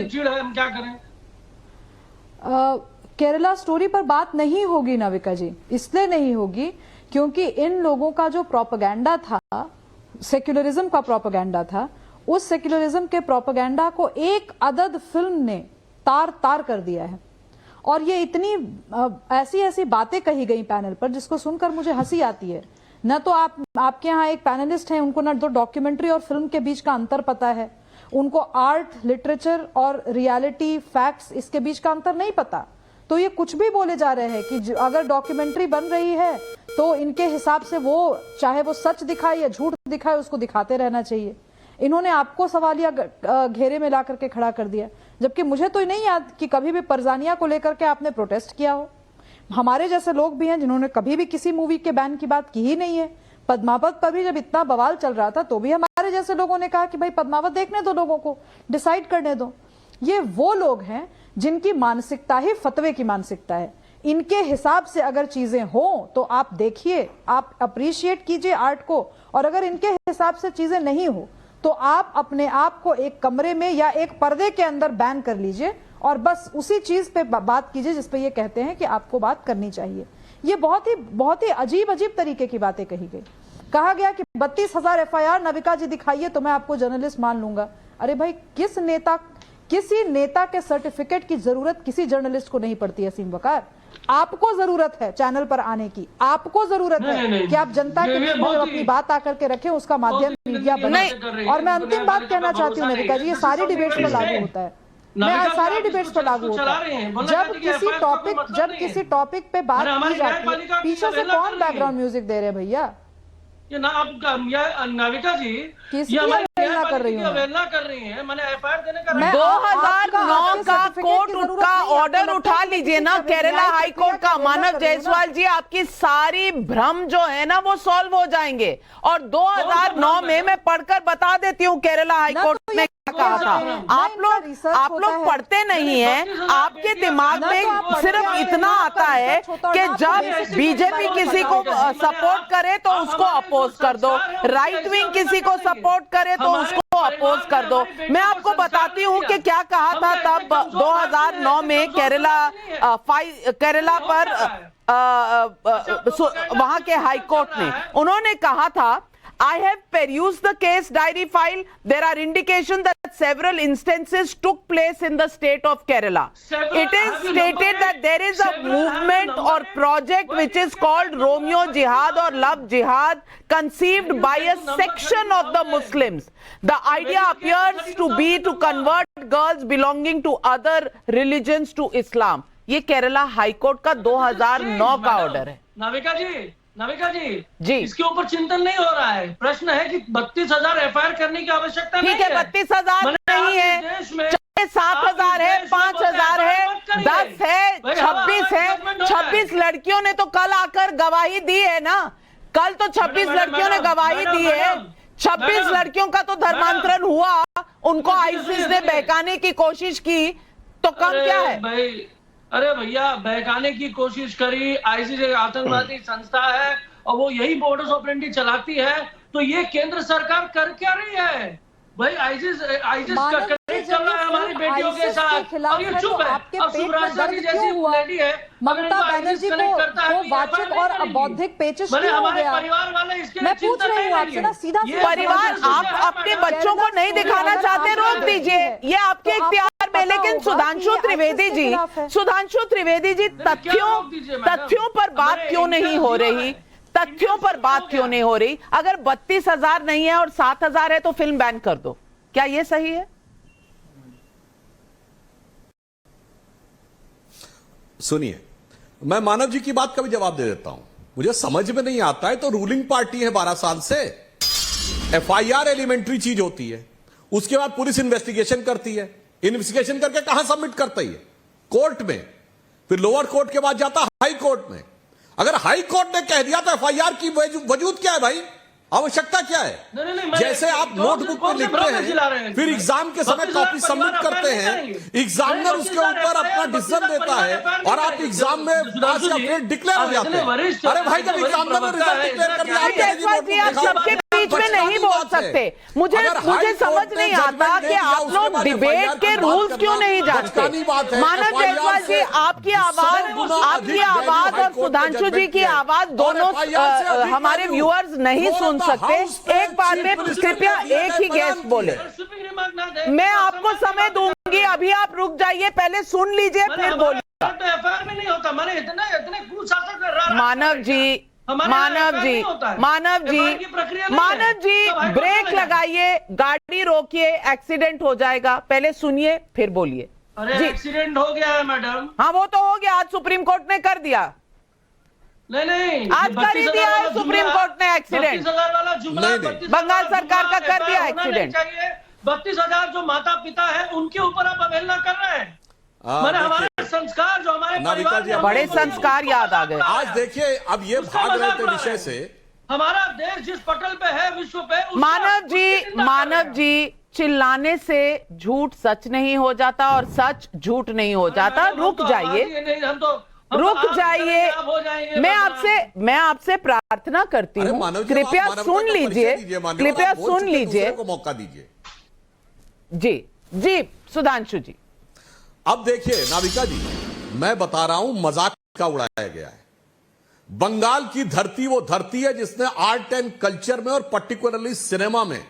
चिढ़ है, हम क्या करें? केरला स्टोरी पर बात नहीं होगी नाविका जी, इसलिए नहीं होगी क्योंकि इन लोगों का जो प्रोपेगेंडा था, सेक्युलरिज्म का प्रोपेगेंडा था, उस सेक्युलरिज्म के प्रोपेगेंडा को एक अदद फिल्म ने तार तार कर दिया है। और ये इतनी ऐसी बातें कही गई पैनल पर जिसको सुनकर मुझे हंसी आती है। न तो आपके यहाँ एक पैनलिस्ट हैं, उनको न तो डॉक्यूमेंट्री और फिल्म के बीच का अंतर पता है, उनको आर्ट, लिटरेचर और रियलिटी, फैक्ट्स, इसके बीच का अंतर नहीं पता। तो ये कुछ भी बोले जा रहे हैं कि अगर डॉक्यूमेंट्री बन रही है तो इनके हिसाब से वो चाहे वो सच दिखाए या झूठ दिखाए, उसको दिखाते रहना चाहिए। इन्होंने आपको सवालिया घेरे में ला करके खड़ा कर दिया, जबकि मुझे तो नहीं याद कि कभी भी परजानिया को लेकर के आपने प्रोटेस्ट किया हो। हमारे जैसे लोग भी हैं जिन्होंने कभी भी किसी मूवी के बैन की बात की ही नहीं है। पद्मावत पर भी जब इतना बवाल चल रहा था तो भी हमारे जैसे लोगों ने कहा कि भाई पद्मावत देखने दो, लोगों को डिसाइड करने दो। ये वो लोग हैं जिनकी मानसिकता ही फतवे की मानसिकता है। इनके हिसाब से अगर चीजें हो तो आप देखिए, आप अप्रिशिएट कीजिए आर्ट को, और अगर इनके हिसाब से चीजें नहीं हो तो आप अपने आप को एक कमरे में या एक पर्दे के अंदर बैन कर लीजिए और बस उसी चीज पे बात कीजिए जिस पे ये कहते हैं कि आपको बात करनी चाहिए। ये बहुत ही अजीब तरीके की बातें कही गई। कहा गया कि 32,000 FIR नाविका जी दिखाइए तो मैं आपको जर्नलिस्ट मान लूंगा। अरे भाई, किसी नेता के सर्टिफिकेट की जरूरत किसी जर्नलिस्ट को नहीं पड़ती है। असीम वकार, आपको जरूरत है चैनल पर आने की, आपको जरूरत है कि आप जनता के बीच में अपनी बात आकर के रखें, उसका माध्यम मीडिया बने। और मैं अंतिम बात कहना चाहती हूँ नाविका जी, ये सारी डिबेट्स में लागू होता है। नाविका जी, सारी आप डिबेट्स इसको पर लागू चला होता रहे हैं। है। बोलना जब चाहते हैं कि किसी FIR का कोई टॉपिक मतलब जब नहीं किसी है। टॉपिक पे बात मैंने हमारी की जाती है, न्यायपालिका की पीछे से अवहेलना कौन कर रही है। बैकग्राउंड म्यूजिक दे रहे हैं भैया? ये ना आप नाविका जी, किसकी ये हमारी अवहेलना कर रही न्यायपालिका की हूं मैं? अवहेलना कर रही हैं। मैंने FIR देने का मैं 2009 का आपके कोर्ट सर्टिफिकेट की का जरूरत नहीं, ऑर्डर आपको उठा लगता है लीजिए कि ना किसी केरला न्याय हाई प्रक्रिया कोर्ट का। की अवहेलना मानव कर रही हूं ना। जायसवाल जी, आपकी सारी भ्रम जो है ना वो सॉल्व हो जाएंगे। और 2009 में मैं पढ़कर बता देती हूँ केरला हाई ना कोर्ट तो ने ये क्या कहा था। ना आप इनका research आप होता लोग है। पढ़ते नहीं हैं, आपके दिमाग ना तो आप में पढ़ते सिर्फ हैं, इतना ना आता आपका है research होता है, कि ना आपको जब basic बीजेपी बात किसी को बताएगा जी। सपोर्ट करे तो उसको अपोज कर दो, राइट विंग किसी को सपोर्ट करे तो उसको अपोज कर दो। मैं आपको बताती हूँ कि क्या कहा था तब 2009 में केरला पर वहां के हाई कोर्ट ने उन्होंने कहा था, I have perused the case diary file. There are indications that several instances took place in the state of Kerala. It is stated that there is a movement or project which is called Romeo Jihad or Love Jihad, conceived by a section of the Muslims. The idea appears to be to convert girls belonging to other religions to Islam. ये केरला हाई कोर्ट का 2009 का ऑर्डर है। नाविका जी, इसके ऊपर चिंतन नहीं हो रहा है। प्रश्न है कि 32,000 FIR करने की आवश्यकता नहीं है। ठीक है, 32,000 नहीं है, 7,000 है, 5,000 है, 10 है, 26 है। 26 लड़कियों ने तो कल आकर गवाही दी है ना। कल तो 26 लड़कियों ने गवाही दी है। 26 लड़कियों का तो धर्मांतरण हुआ, उनको आईसिस ने बहकाने की कोशिश की, तो कम क्या है? अरे भैया, बहकाने की कोशिश करी, आईसिस एक आतंकवादी संस्था है और वो यही मोडस ऑपरेंडी चलाती है। तो ये केंद्र सरकार कर क्या रही है भाई? आईसिस कनेक्ट चल रहा है हमारी बेटियों के साथ और ये चुप है। अब सुब्राशा जी जैसी लेडी है, ममता बनर्जी को वाचिक और बौद्धिक पेचिश क्यों हो गया? परिवार वाले इसके मैं पूछ रही हूँ आपसे ना, सीधा परिवार, आप अपने बच्चों को नहीं दिखाना चाहते, रोक दीजिए, ये आपके इख्तियार में। लेकिन सुधांशु त्रिवेदी जी, तथ्यों पर बात क्यों नहीं हो रही? तथ्यों पर बात क्यों नहीं हो रही? अगर 32,000 नहीं है और 7,000 है तो फिल्म बैन कर दो, क्या ये सही है? सुनिए, मैं मानव जी की बात का भी जवाब दे देता हूं। मुझे समझ में नहीं आता है, तो रूलिंग पार्टी है 12 साल से, FIR एलिमेंट्री चीज होती है, उसके बाद पुलिस इन्वेस्टिगेशन करती है, इन्वेस्टिगेशन करके कहां सबमिट करती है? कोर्ट में, फिर लोअर कोर्ट के बाद जाता हाई कोर्ट में। अगर हाई कोर्ट ने कह दिया तो FIR की वजूद क्या है भाई? आवश्यकता क्या है? जैसे आप नोटबुक में लिखते हैं, फिर एग्जाम के समय कॉपी सबमिट करते हैं, एग्जामिनर उसके ऊपर अपना डिसीजन देता है और आप एग्जाम में पास या फेल डिक्लेयर हो जाते हैं। अरे भाई, जब एग्जामिनर ने रिजल्ट डिक्लेयर कर दिया, आप सबके बीच में नहीं बोल सकते। मुझे समझ नहीं आता कि आप लोग डिबेट के रूल्स क्यों नहीं जानते। मानव जायसवाल जी, आपकी आवाज और सुधांशु जी की आवाज दोनों हमारे व्यूअर्स नहीं सुन सकते। एक बार में कृपया एक ही गेस्ट बोले। मैं आपको समय दूंगी, अभी आप रुक जाइए, पहले सुन लीजिए फिर बोलिए। FIR में नहीं होता, मैंने इतने कुशासन मानव जी, ब्रेक लगाइए, गाड़ी रोकिए, एक्सीडेंट हो जाएगा। पहले सुनिए फिर बोलिए। अरे एक्सीडेंट हो गया है मैडम। हाँ, वो तो हो गया, आज सुप्रीम कोर्ट ने कर दिया। नहीं, आज कर ही दिया है सुप्रीम कोर्ट ने एक्सीडेंट। 32,000 वाला जुमला बंगाल सरकार का कर दिया एक्सीडेंट। 32,000 जो माता पिता है उनके ऊपर आप अवहेलना कर रहे हैं। मैंने हमारे संस्कार जो हमारे परिवार में बड़े संस्कार याद आ गए। आज देखिए, अब ये भाग रहे थे विषय से। हमारा देश जिस पटल पे है विश्व पे, मानव जी, चिल्लाने से झूठ सच नहीं हो जाता और सच झूठ नहीं हो जाता। रुक जाइए, रुक जाइए। मैं आपसे प्रार्थना करती हूँ, कृपया सुन लीजिए, कृपया सुन लीजिए। को मौका दीजिए। जी, सुधांशु जी। अब देखिए नाविका जी, मैं बता रहा हूं, मजाक का उड़ाया गया है। बंगाल की धरती वो धरती है जिसने आर्ट एंड कल्चर में और पर्टिकुलरली सिनेमा में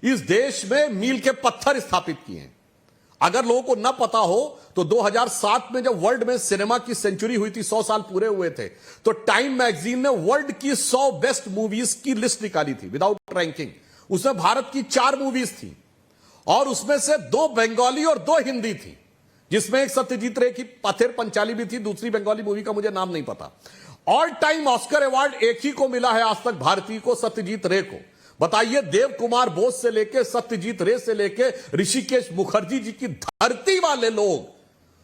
इस देश में मील के पत्थर स्थापित किए हैं। अगर लोगों को न पता हो तो 2007 में जब वर्ल्ड में सिनेमा की सेंचुरी हुई थी, 100 साल पूरे हुए थे, तो टाइम मैगजीन ने वर्ल्ड की 100 बेस्ट मूवीज की लिस्ट निकाली थी विदाउट रैंकिंग। उसमें भारत की 4 मूवीज थी और उसमें से 2 बंगाली और 2 हिंदी थी, जिसमें एक सत्यजीत रे की पथेर पंचाली भी थी, दूसरी बंगाली मूवी का मुझे नाम नहीं पता। ऑल टाइम ऑस्कर अवार्ड एक ही को मिला है आज तक, भारतीय को, सत्यजीत रे को। बताइए, देव कुमार बोस से लेके सत्यजीत रे से लेके ऋषिकेश मुखर्जी जी की धरती वाले लोग,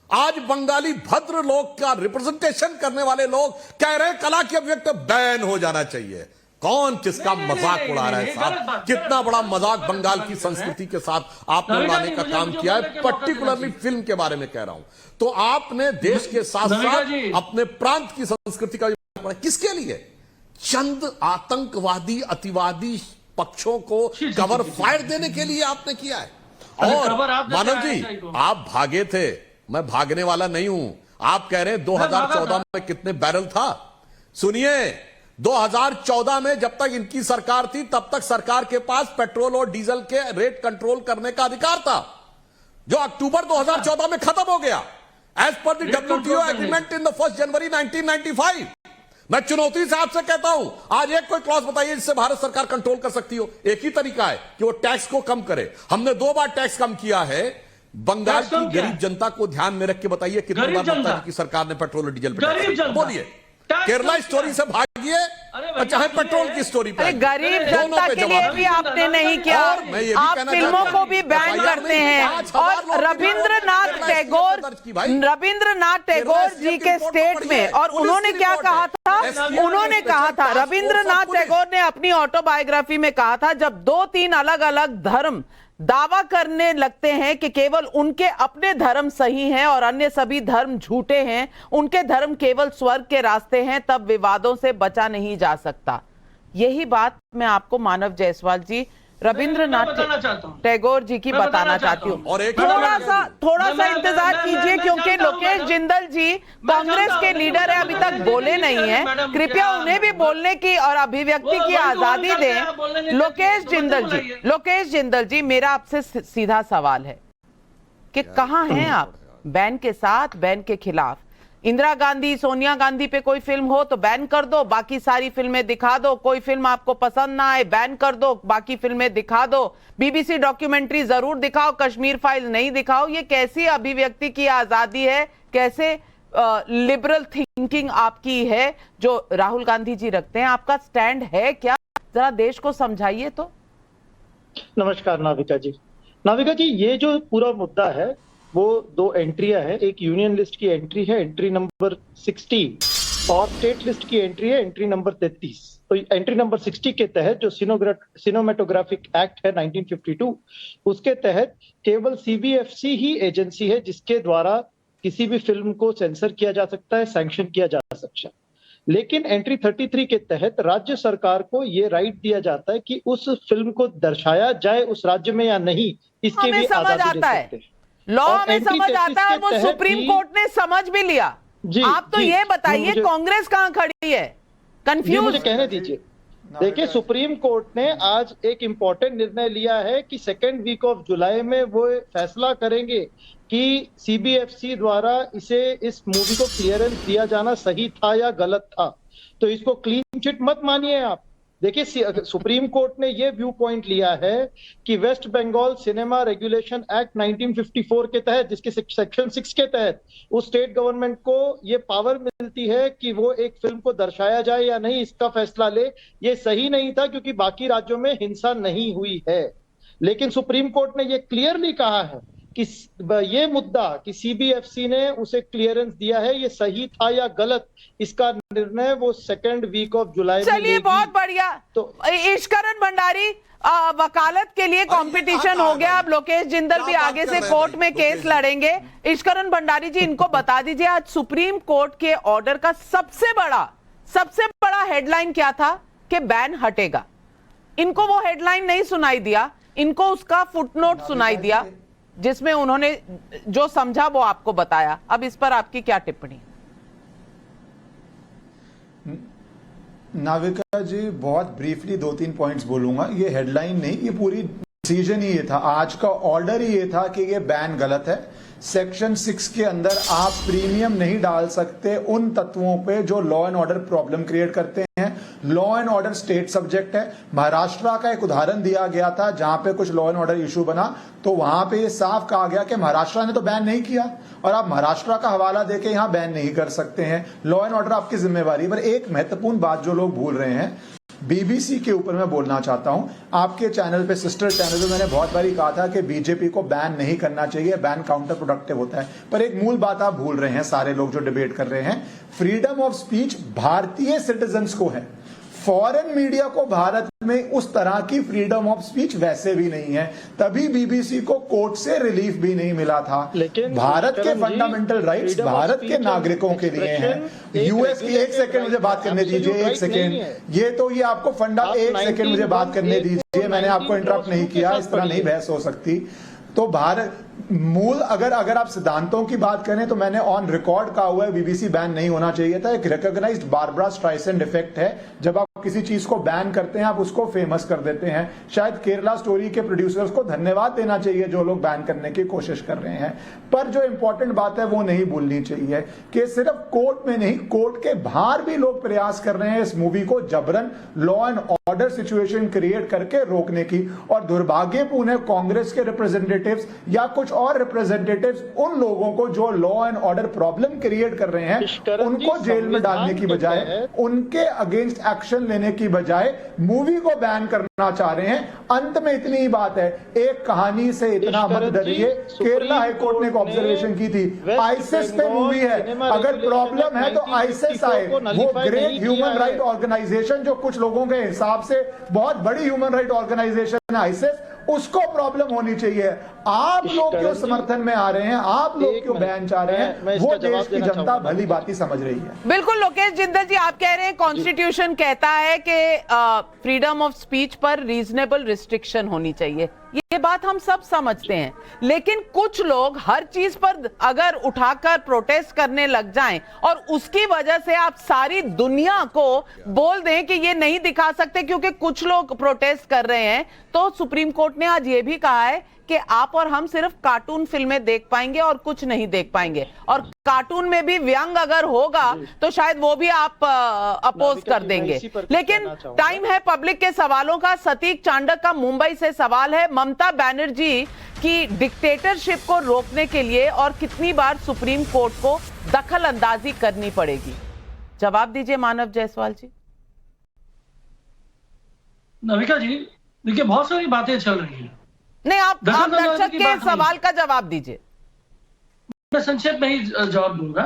आज बंगाली भद्र लोग का रिप्रेजेंटेशन करने वाले लोग कह रहे हैं कला की अभिव्यक्ति बैन हो जाना चाहिए। कौन किसका मजाक उड़ा रहा है साहब? कितना बड़ा मजाक बंगाल की संस्कृति के साथ आपने उड़ाने का काम किया है, पर्टिकुलरली फिल्म के बारे में कह रहा हूं। तो आपने देश के साथ साथ अपने प्रांत की संस्कृति का किसके लिए? चंद आतंकवादी अतिवादी पक्षों को कवर फायर देने के लिए आपने किया है। और मानव जी, आप भागे थे, मैं भागने वाला नहीं हूं। आप कह रहे हैं 2014 में कितने बैरल था? सुनिए, 2014 में जब तक इनकी सरकार थी तब तक सरकार के पास पेट्रोल और डीजल के रेट कंट्रोल करने का अधिकार था, जो अक्टूबर 2014 में खत्म हो गया as per the WTO agreement in the 1 January 1995। मैं चुनौती से आपसे कहता हूं, आज एक कोई क्लॉज बताइए जिससे भारत सरकार कंट्रोल कर सकती हो। एक ही तरीका है कि वो टैक्स को कम करे। हमने 2 बार टैक्स कम किया है। बंगाल की गरीब जनता को ध्यान में रख के बताइए कितनी बार ममता जी की सरकार ने पेट्रोल और डीजल पर बोलिए। केरला स्टोरी से भागिए और चाहे पेट्रोल की स्टोरी पे। गरीब जनता के लिए भी आपने नहीं किया। आप फिल्मों को भी बैन करते हैं। और रविंद्रनाथ टैगोर जी के स्टेट में, और उन्होंने क्या कहा था? उन्होंने कहा था, रविंद्रनाथ टैगोर ने अपनी ऑटोबायोग्राफी में कहा था, जब 2-3 अलग अलग धर्म दावा करने लगते हैं कि केवल उनके अपने धर्म सही हैं और अन्य सभी धर्म झूठे हैं, उनके धर्म केवल स्वर्ग के रास्ते हैं, तब विवादों से बचा नहीं जा सकता। यही बात मैं आपको मानव जायसवाल जी, रविंद्रनाथ टैगोर जी की बताना चाहती हूँ। और एक थोड़ा सा इंतजार कीजिए, क्योंकि लोकेश जिंदल जी कांग्रेस के लीडर है, अभी तक बोले नहीं है। कृपया उन्हें भी बोलने की और अभिव्यक्ति की आजादी दें। लोकेश जिंदल जी, मेरा आपसे सीधा सवाल है कि कहां हैं आप? बैन के साथ, बैन के खिलाफ? इंदिरा गांधी, सोनिया गांधी पे कोई फिल्म हो तो बैन कर दो, बाकी सारी फिल्में दिखा दो। कोई फिल्म आपको पसंद ना आए, बैन कर दो, बाकी फिल्में दिखा दो। BBC डॉक्यूमेंट्री जरूर दिखाओ, कश्मीर फाइल नहीं दिखाओ। ये कैसी अभिव्यक्ति की आजादी है? कैसे लिबरल थिंकिंग आपकी है जो राहुल गांधी जी रखते हैं? आपका स्टैंड है क्या? जरा देश को समझाइए तो। नमस्कार नाविका जी। नाविका जी, ये जो पूरा मुद्दा है वो 2 एंट्रियां हैं। एक यूनियन लिस्ट की एंट्री है, एंट्री नंबर 60, और स्टेट लिस्ट की एंट्री है, एंट्री नंबर 33। तो एंट्री नंबर 60 के तहत जो सिनेमेटोग्राफिक एक्ट है 1952, उसके तहत केवल CBFC ही एजेंसी है जिसके द्वारा किसी भी फिल्म को सेंसर किया जा सकता है, सैंक्शन किया जा सकता है। लेकिन एंट्री 33 के तहत राज्य सरकार को ये राइट दिया जाता है कि उस फिल्म को दर्शाया जाए उस राज्य में या नहीं, इसके भी आजादी दे सकते हैं। लॉ में समझ आता है, वो सुप्रीम कोर्ट ने समझ भी लिया। आप तो ये बताइए, कांग्रेस कहां खड़ी है? कंफ्यूज। मुझे कहने दीजिए। देखिए, सुप्रीम कोर्ट ने आज एक इंपॉर्टेंट निर्णय लिया है कि 2nd वीक ऑफ जुलाई में वो फैसला करेंगे कि CBFC द्वारा इस मूवी को क्लियरेंस दिया जाना सही था या गलत था। तो इसको क्लीन चिट मत मानिए आप। देखिए, सुप्रीम कोर्ट ने ये व्यू पॉइंट लिया है कि West Bengal Cinema Regulation Act 1954 के तहत, जिसके सेक्शन 6 के तहत उस स्टेट गवर्नमेंट को ये पावर मिलती है कि वो एक फिल्म को दर्शाया जाए या नहीं, इसका फैसला ले। ये सही नहीं था क्योंकि बाकी राज्यों में हिंसा नहीं हुई है। लेकिन सुप्रीम कोर्ट ने ये क्लियरली कहा है कि ये मुद्दा कि CBFC ने उसे क्लियरेंस दिया है, ये सही था या गलत, इसका निर्णय वो 2nd वीक ऑफ जुलाई में। चलिए, बहुत बढ़िया। तो ईश्वरन भंडारी, वकालत के लिए कंपटीशन हो गया। अब लोकेश जिंदल भी आगे से कोर्ट में केस लड़ेंगे। ईश्वरन भंडारी जी, इनको बता दीजिए, आज सुप्रीम कोर्ट के ऑर्डर का सबसे बड़ा हेडलाइन क्या था? कि बैन हटेगा। इनको वो हेडलाइन नहीं सुनाई दिया, इनको उसका फुटनोट सुनाई दिया, जिसमें उन्होंने जो समझा वो आपको बताया। अब इस पर आपकी क्या टिप्पणी? नाविका जी, बहुत ब्रीफली 2-3 पॉइंट्स बोलूंगा। ये हेडलाइन नहीं, ये पूरी डिसीजन ही ये था, आज का ऑर्डर ही ये था कि ये बैन गलत है। सेक्शन 6 के अंदर आप प्रीमियम नहीं डाल सकते उन तत्वों पे जो law and order problem create करते हैं, law and order state subject है। महाराष्ट्र का एक उदाहरण दिया गया था जहां पे कुछ लॉ एंड ऑर्डर इशू बना, तो वहां पे ये साफ कहा गया कि महाराष्ट्र ने तो बैन नहीं किया और आप महाराष्ट्र का हवाला देके यहां बैन नहीं कर सकते हैं। लॉ एंड ऑर्डर आपकी जिम्मेवारी। पर एक महत्वपूर्ण बात जो लोग भूल रहे हैं, बीबीसी के ऊपर मैं बोलना चाहता हूं। आपके चैनल पे, सिस्टर चैनल पे मैंने बहुत बारी कहा था कि बीजेपी को बैन नहीं करना चाहिए, बैन काउंटर प्रोडक्टिव होता है। पर एक मूल बात आप भूल रहे हैं, सारे लोग जो डिबेट कर रहे हैं, फ्रीडम ऑफ स्पीच भारतीय सिटीजन्स को है। फॉरेन मीडिया को भारत में उस तरह की फ्रीडम ऑफ स्पीच वैसे भी नहीं है, तभी बीबीसी को कोर्ट से रिलीफ भी नहीं मिला था। लेकिन भारत के फंडामेंटल राइट्स भारत के नागरिकों के लिए हैं। यूएस की, एक सेकंड मुझे बात करने दीजिए, एक सेकंड। ये तो ये आपको फंडा, एक सेकंड मुझे बात करने दीजिए, मैंने आपको इंटरप्ट नहीं किया, इस तरह नहीं बहस हो सकती। तो भारत मूल अगर आप सिद्धांतों की बात करें तो मैंने ऑन रिकॉर्ड कहा हुआ है बीबीसी बैन नहीं होना चाहिए था। एक रिकॉग्नाइज्ड बारबरा स्ट्राइसेंड इफेक्ट है, जब आप किसी चीज को बैन करते हैं आप उसको फेमस कर देते हैं। शायद केरला स्टोरी के प्रोड्यूसर्स को धन्यवाद देना चाहिए जो लोग बैन करने की कोशिश कर रहे हैं। पर जो इंपॉर्टेंट बात है वो नहीं भूलनी चाहिए कि सिर्फ कोर्ट में नहीं, कोर्ट के बाहर भी लोग प्रयास कर रहे हैं इस मूवी को जबरन law and order situation create करके रोकने की। और दुर्भाग्यपूर्ण है कांग्रेस के रिप्रेजेंटेटिव्स या कुछ और रिप्रेजेंटेटिव्स उन लोगों को जो law and order problem create कर रहे हैं उनको जेल में डालने की बजाय, उनके अगेंस्ट एक्शन लेने की बजाय मूवी को बैन करना चाह रहे हैं। अंत में इतनी ही बात है, एक कहानी से इतना मत डरिए। केरला हाईकोर्ट ने एक ऑब्जर्वेशन की थी, आईसिस पे मूवी है, अगर प्रॉब्लम है तो आईसिस आए, वो ग्रेट ह्यूमन राइट ऑर्गेनाइजेशन जो कुछ लोगों के हिसाब से बहुत बड़ी ह्यूमन राइट ऑर्गेनाइजेशन है आईसिस, उसको प्रॉब्लम होनी चाहिए। आप लोग क्यों समर्थन में आ रहे हैं, आप लोग क्यों बैन चाह रहे हैं, वो देश की जनता भली बात समझ रही है। बिल्कुल लोकेश जिंदल जी, आप कह रहे हैं कॉन्स्टिट्यूशन कहता है कि फ्रीडम ऑफ स्पीच पर रीजनेबल रिस्ट्रिक्शन होनी चाहिए। ये बात हम सब समझते हैं, लेकिन कुछ लोग हर चीज पर अगर उठाकर प्रोटेस्ट करने लग जाएं और उसकी वजह से आप सारी दुनिया को बोल दें कि ये नहीं दिखा सकते क्योंकि कुछ लोग प्रोटेस्ट कर रहे हैं, तो सुप्रीम कोर्ट ने आज ये भी कहा है कि आप और हम सिर्फ कार्टून फिल्में देख पाएंगे और कुछ नहीं देख पाएंगे, और कार्टून में भी व्यंग अगर होगा तो शायद वो भी आप अपोज कर देंगे। लेकिन टाइम है पब्लिक के सवालों का। सतीक चांडक का मुंबई से सवाल है, ममता बनर्जी की डिक्टेटरशिप को रोकने के लिए और कितनी बार सुप्रीम कोर्ट को दखल अंदाजी करनी पड़ेगी? जवाब दीजिए मानव जायसवाल जी। नविका जी, देखिए बहुत सारी बातें चल रही हैं। नहीं, आप दर्शक के सवाल का जवाब दीजिए। मैं संक्षेप में ही जवाब दूंगा।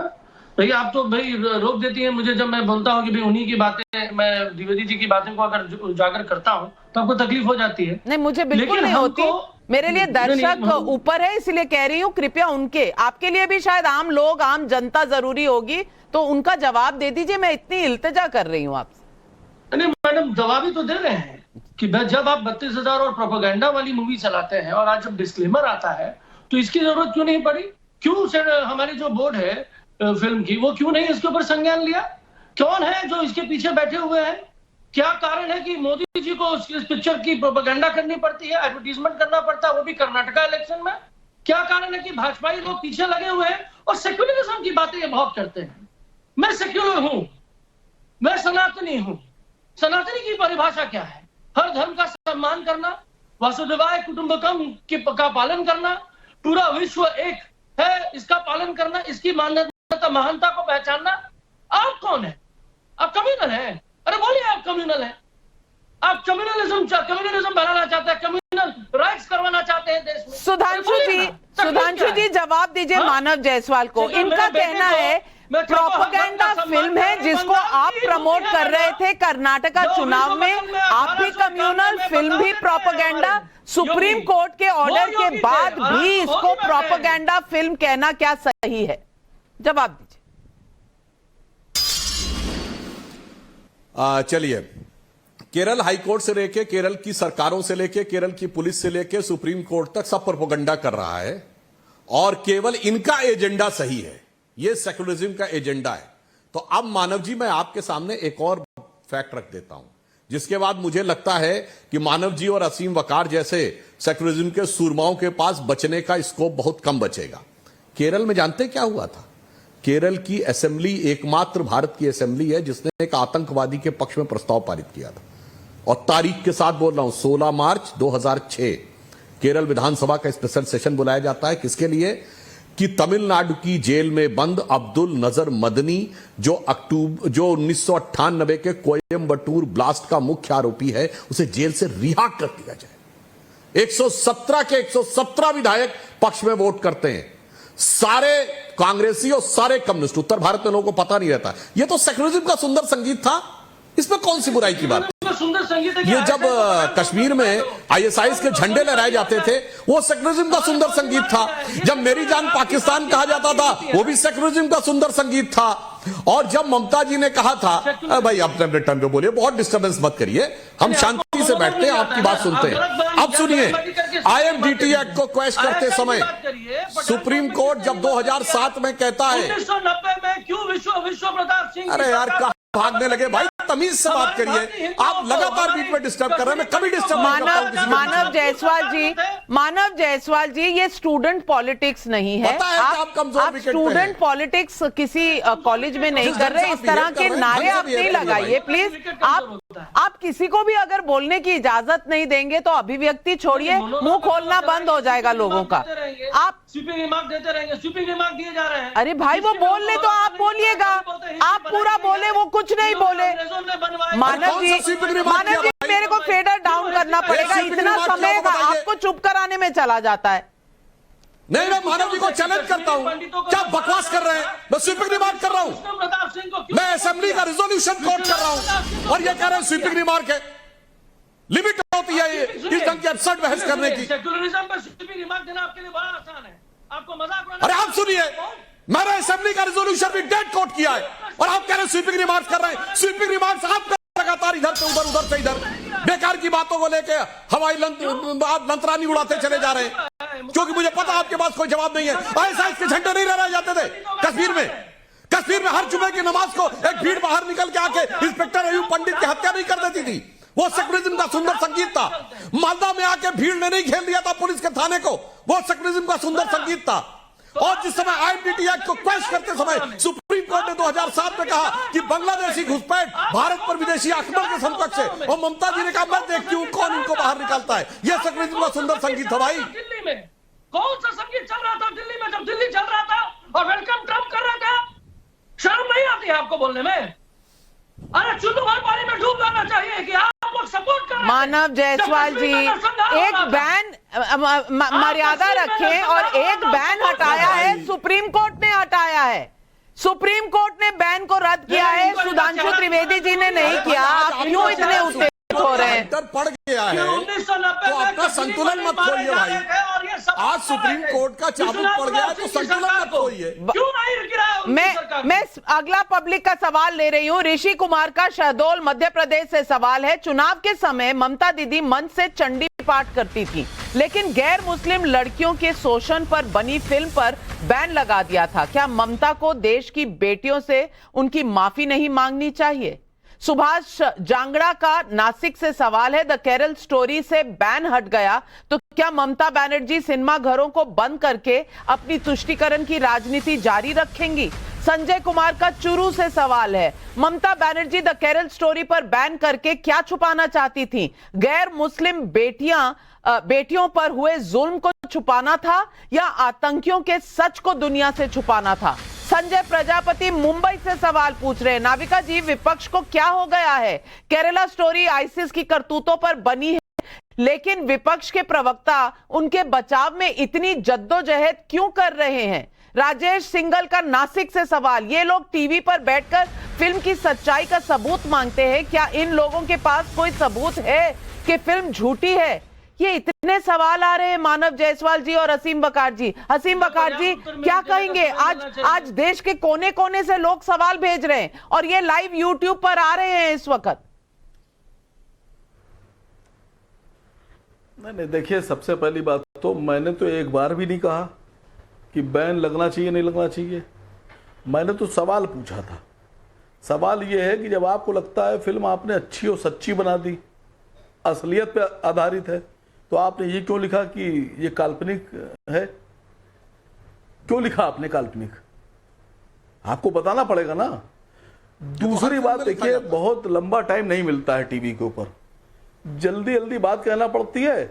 भैया आप तो भाई रोक देती हैं मुझे जब मैं बोलता हूं कि भाई उन्हीं की बातें, मैं द्विवेदी जी की बातें को अगर उजागर करता हूं तो आपको तकलीफ हो जाती है। नहीं, मुझे बिल्कुल नहीं होती। मेरे लिए दर्शक ऊपर है इसलिए कह रही हूँ, कृपया उनके, आपके लिए भी शायद आम लोग, आम जनता जरूरी होगी, तो उनका जवाब दे दीजिए। मैं इतनी इल्तिजा कर रही हूँ आपसे। नहीं मैडम, जवाब ही तो दे रहे हैं कि जब आप 32,000 और प्रोपेगेंडा वाली मूवी चलाते हैं और आज जब डिस्क्लेमर आता है तो इसकी जरूरत क्यों नहीं पड़ी? क्यों सर हमारी जो बोर्ड है फिल्म की, वो क्यों नहीं इसके ऊपर संज्ञान लिया? कौन है जो इसके पीछे बैठे हुए हैं? क्या कारण है कि मोदी जी को इस पिक्चर की प्रोपेगेंडा करनी पड़ती है, एडवर्टीजमेंट करना पड़ता है, वो भी कर्नाटका इलेक्शन में? क्या कारण है कि भाजपाई लोग पीछे लगे हुए हैं और सेक्युलरिज्म की बातें ये बहुत करते हैं? मैं सेक्युलर हूं, मैं सनातनी हूं। सनातनी की परिभाषा क्या है? हर धर्म का सम्मान करना, वासुदेवाय कुटुंबकम का पालन करना, पूरा विश्व एक है इसका पालन करना, इसकी मान्यता महानता को पहचानना। आप कौन है? आप कम्युनल हैं? अरे बोलिए आप कम्युनल हैं। आप कम्युनलिज्म बनाना चाहते हैं, कम्युनल राइट्स करवाना चाहते हैं देश में। सुधांशु जी जवाब दीजिए मानव जायसवाल को। इनका कहना है प्रोपेगेंडा फिल्म है जिसको आप प्रमोट कर रहे थे कर्नाटका चुनाव में, आप भी कम्युनल, फिल्म भी प्रोपेगेंडा। सुप्रीम कोर्ट के ऑर्डर के बाद भी इसको प्रोपेगेंडा फिल्म कहना क्या सही है? जवाब दीजिए। चलिए, केरल हाईकोर्ट से लेके, केरल की सरकारों से लेके, केरल की पुलिस से लेके सुप्रीम कोर्ट तक सब प्रोपेगेंडा कर रहा है और केवल इनका एजेंडा सही है, ये सेक्युलरिज्म का एजेंडा है। तो अब मानव जी मैं आपके सामने एक और फैक्ट रख देता हूं, जिसके बाद मुझे लगता है कि मानव जी और असीम वकार जैसे सेक्युलरिज्म के सूरमाओं के पास बचने का स्कोप बहुत कम बचेगा। केरल में जानते क्या हुआ था? केरल की असेंबली एकमात्र भारत की असेंबली है जिसने एक आतंकवादी के पक्ष में प्रस्ताव पारित किया था। और तारीख के साथ बोल रहा हूं, 16 मार्च 2006 केरल विधानसभा का स्पेशल सेशन बुलाया जाता है। किसके लिए? कि तमिलनाडु की जेल में बंद अब्दुल नजर मदनी जो 1998 के कोयम्बटूर ब्लास्ट का मुख्य आरोपी है, उसे जेल से रिहा कर दिया जाए। 117 के 117 विधायक पक्ष में वोट करते हैं, सारे कांग्रेसी और सारे कम्युनिस्ट। उत्तर भारत में लोगों को पता नहीं रहता। यह तो सेक्युलरिज्म का सुंदर संगीत था, इसमें कौन सी बुराई की बात? सुंदर संगीत है। ये जब कश्मीर में आईएसआईएस के झंडे लहराए जाते थे, वो सेक्युलरिज्म का सुंदर संगीत था। जब मेरी जान पाकिस्तान कहा जाता था, वो भी सेक्युलरिज्म का सुंदर संगीत था। और जब ममता जी ने कहा था, भाई आप अपने टाइम पे बोलिए, बहुत डिस्टर्बेंस मत करिए, हम शांति से बैठते हैं, आपकी बात सुनते हैं। अब सुनिए, IMDT एक्ट को क्वेश करते समय सुप्रीम कोर्ट जब 2007 में कहता है, 1990 में क्यों विश्व प्रताप सिंह, अरे यार कहां भागने लगे भाई, तमीज से बात करिए। आप लगातार बीच में डिस्टर्ब कर रहे हैं, मैं कभी डिस्टर्ब नहीं करता हूं किसी को। मानव जायसवाल जी, ये स्टूडेंट पॉलिटिक्स नहीं है। आप स्टूडेंट पॉलिटिक्स किसी कॉलेज में नहीं कर रहे, इस तरह के नारे आप नहीं लगाइए प्लीज। आप किसी को भी अगर बोलने की इजाजत नहीं देंगे तो अभिव्यक्ति छोड़िए, मुंह खोलना बंद हो जाएगा लोगों का। आप स्वीपिंग रिमार्क देते रहेंगे, स्वीपिंग रिमार्क दिए जा रहे हैं। अरे भाई वो बोल ले तो आप बोलिएगा, आप पूरा बोले, वो कुछ नहीं बोले। मानव जी मेरे को फेडर डाउन करना पड़ेगा, इतना समय आपको चुप कराने में चला जाता है। नहीं, मैं मानव जी को चैलेंज करता हूं, क्या बकवास कर रहे हैं? मैं स्वीपिंग रिमार्क कर रहा हूं, मैं असेंबली का रिजोल्यूशन कोट कर रहा हूं और ये कह रहे हैं स्वीपिंग रिमार्क है। लिमिट होती है ये इस ढंग की अपसर्ड बहस करने की। सेक्युलरिज्म पर स्वीपिंग रिमार्क देना आपके लिए बड़ा आसान है, आपको मजाक उड़ाना। अरे आप सुनिए, मैंने असेंबली का रिजोल्यूशन भी डेट कोट किया है और आप कह रहे हैं स्वीपिंग रिमार्क कर रहे हैं। स्वीपिंग रिमार्क आप लगातार इधर से उधर, उधर से इधर, बेकार की बातों को लेके हवाई लंतरानी उड़ाते चले जा रहे हैं, क्योंकि मुझे पता आपके पास कोई जवाब नहीं है। ISIS के झंडे नहीं लहराए जाते थे कश्मीर में हर जुमे की नमाज को एक भीड़ बाहर निकल के आके इंस्पेक्टर अयूब पंडित की हत्या नहीं कर देती थी। वो सेक्युलरिज्म का सुंदर संगीत था। मालदा में आके भीड़ ने नहीं घेर दिया था पुलिस के थाने को, वो सेक्युलरिज्म का सुंदर संगीत था। और जिस समय IMDT एक्ट को क्वेश करते समय सुप्रीम कोर्ट ने 2007 में कहा कि बांग्लादेशी घुसपैठ भारत पर विदेशी आक्रमण के समकक्ष है, और ममता जी ने कहा मैं देखती हूं कौन इनको बाहर निकालता है। यह सेक्युलरिज्म का सुंदर संगीत था भाई। दिल्ली में कौन सा संगीत चल रहा था? दिल्ली में जब दिल्ली चल रहा था और वेलकम ट्रम्प कर रहा था, शर्म नहीं आती है आपको बोलने में? अरे चुल्लू भर पानी में डूब जाना चाहिए कि आप लोग सपोर्ट कर रहे हैं। मानव जायसवाल जी, एक बैन मर्यादा रखें, और एक बैन हटाया है, सुप्रीम कोर्ट ने हटाया है। सुप्रीम कोर्ट ने बैन को रद्द किया है, सुधांशु त्रिवेदी जी ने नहीं किया। आप क्यों इतने उत्तेजित हो रहे हैं? डर पड़ गया है तो अपना संतुलन मत खोइए भाई। आज सुप्रीम कोर्ट का चाबुक पड़ गया तो संतुलन मत खोइए। क्यों नहीं गिरा? मैं अगला पब्लिक का सवाल ले रही हूं। ऋषि कुमार का शहडोल मध्य प्रदेश से सवाल है। चुनाव के समय ममता दीदी मंच से चंडी पाठ करती थी, लेकिन गैर मुस्लिम लड़कियों के शोषण पर बनी फिल्म पर बैन लगा दिया था। क्या ममता को देश की बेटियों से उनकी माफी नहीं मांगनी चाहिए? सुभाष जांगड़ा का नासिक से सवाल है। द केरल स्टोरी से बैन हट गया तो क्या ममता बनर्जी सिनेमा घरों को बंद करके अपनी तुष्टीकरण की राजनीति जारी रखेंगी? संजय कुमार का चुरू से सवाल है। ममता बनर्जी द केरल स्टोरी पर बैन करके क्या छुपाना चाहती थी? गैर मुस्लिम बेटियों पर हुए जुल्म को छुपाना था या आतंकियों के सच को दुनिया से छुपाना था? संजय प्रजापति मुंबई से सवाल पूछ रहे हैं। नाविका जी, विपक्ष को क्या हो गया है? केरला स्टोरी आईसिस की करतूतों पर बनी है, लेकिन विपक्ष के प्रवक्ता उनके बचाव में इतनी जद्दोजहद क्यों कर रहे हैं? राजेश सिंगल का नासिक से सवाल। ये लोग टीवी पर बैठकर फिल्म की सच्चाई का सबूत मांगते हैं, क्या इन लोगों के पास कोई सबूत है कि फिल्म झूठी है? ये इतने सवाल आ रहे हैं मानव जायसवाल जी और असीम बकार जी। असीम बकार जी, क्या कहेंगे? आज देश के कोने कोने से लोग सवाल भेज रहे हैं और ये लाइव यूट्यूब पर आ रहे हैं इस वक्त। नहीं, देखिए, सबसे पहली बात तो मैंने तो एक बार भी नहीं कहा कि बैन लगना चाहिए नहीं लगना चाहिए। मैंने तो सवाल पूछा था। सवाल यह है कि जब आपको लगता है फिल्म आपने अच्छी और सच्ची बना दी, असलियत पे आधारित है, तो आपने ये क्यों लिखा कि ये काल्पनिक है? क्यों लिखा आपने काल्पनिक? आपको बताना पड़ेगा ना। दूसरी बात देखिए, बहुत लंबा टाइम नहीं मिलता है टीवी के ऊपर, जल्दी जल्दी बात कहना पड़ती है,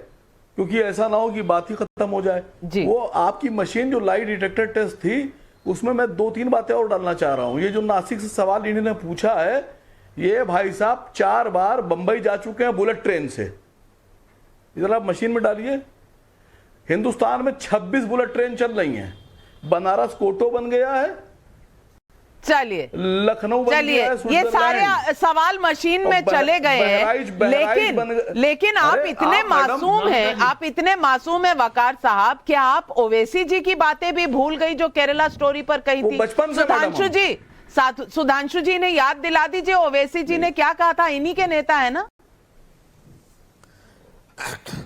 क्योंकि ऐसा ना हो कि बात ही खत्म हो जाए। वो आपकी मशीन जो लाई डिटेक्टर टेस्ट थी, उसमें मैं 2-3 बातें और डालना चाह रहा हूं। ये जो नासिक से सवाल इन्होंने पूछा है, ये भाई साहब 4 बार बंबई जा चुके हैं बुलेट ट्रेन से। इधर आप मशीन में डालिए, हिंदुस्तान में 26 बुलेट ट्रेन चल रही हैं। बनारस कोटो बन गया है, चलिए लखनऊ बन गया है, ये सारे सवाल मशीन में चले गए हैं। लेकिन आप इतने मासूम हैं, आप इतने मासूम हैं वकार साहब, क्या आप ओवैसी जी की बातें भी भूल गई जो केरला स्टोरी पर कही थी? सुधांशु जी ने याद दिला दीजिए, ओवैसी जी ने क्या कहा था? इन्हीं के नेता है ना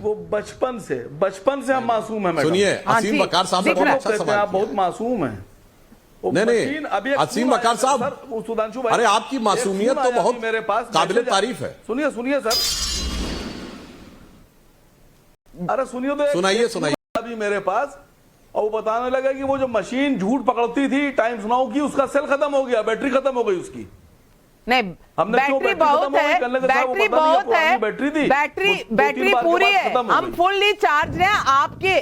वो। बचपन से हम मासूम हैं। सुनिए, असीम वकार साहब ने बहुत अच्छा सवाल, आप बहुत मासूम हैं। नहीं, असीम वकार साहब, सुधांशु भाई, अरे आपकी मासूमियत तो बहुत मेरे पास काबिले तारीफ है। सुनिए सर, अरे सुनिए तो, सुनाइए अभी मेरे पास, और वो बताने लगा कि वो जो मशीन झूठ पकड़ती थी टाइम्स नाउ की, उसका सेल खत्म हो गया, बैटरी खत्म हो गई उसकी। नहीं, बैटरी बहुत है, बैटरी पूरी है, हम फुल्ली चार्ज हैं।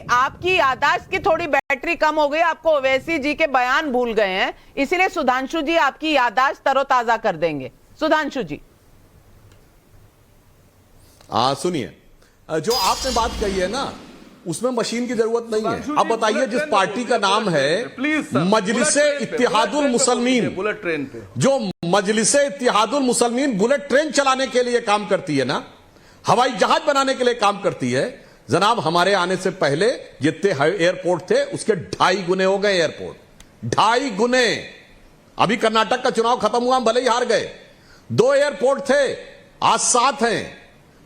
आपकी याददाश्त की थोड़ी बैटरी कम हो गई, आपको ओवैसी जी के बयान भूल गए हैं, इसीलिए सुधांशु जी आपकी याददाश्त तरोताजा कर देंगे। सुधांशु जी सुनिए, जो आपने बात कही है ना, उसमें मशीन की जरूरत नहीं है। अब बताइए, जिस पार्टी का नाम है मजलिसे इत्तेहादुल मुसलमीन, बुलेट ट्रेन पे जो मजलिसे इत्तेहादुल मुसलमीन बुलेट ट्रेन चलाने के लिए काम करती है ना, हवाई जहाज बनाने के लिए काम करती है। जनाब, हमारे आने से पहले जितने एयरपोर्ट थे उसके 2.5 गुने हो गए एयरपोर्ट, 2.5 गुने। अभी कर्नाटक का चुनाव खत्म हुआ, भले ही हार गए। 2 एयरपोर्ट थे, आज 7 हैं।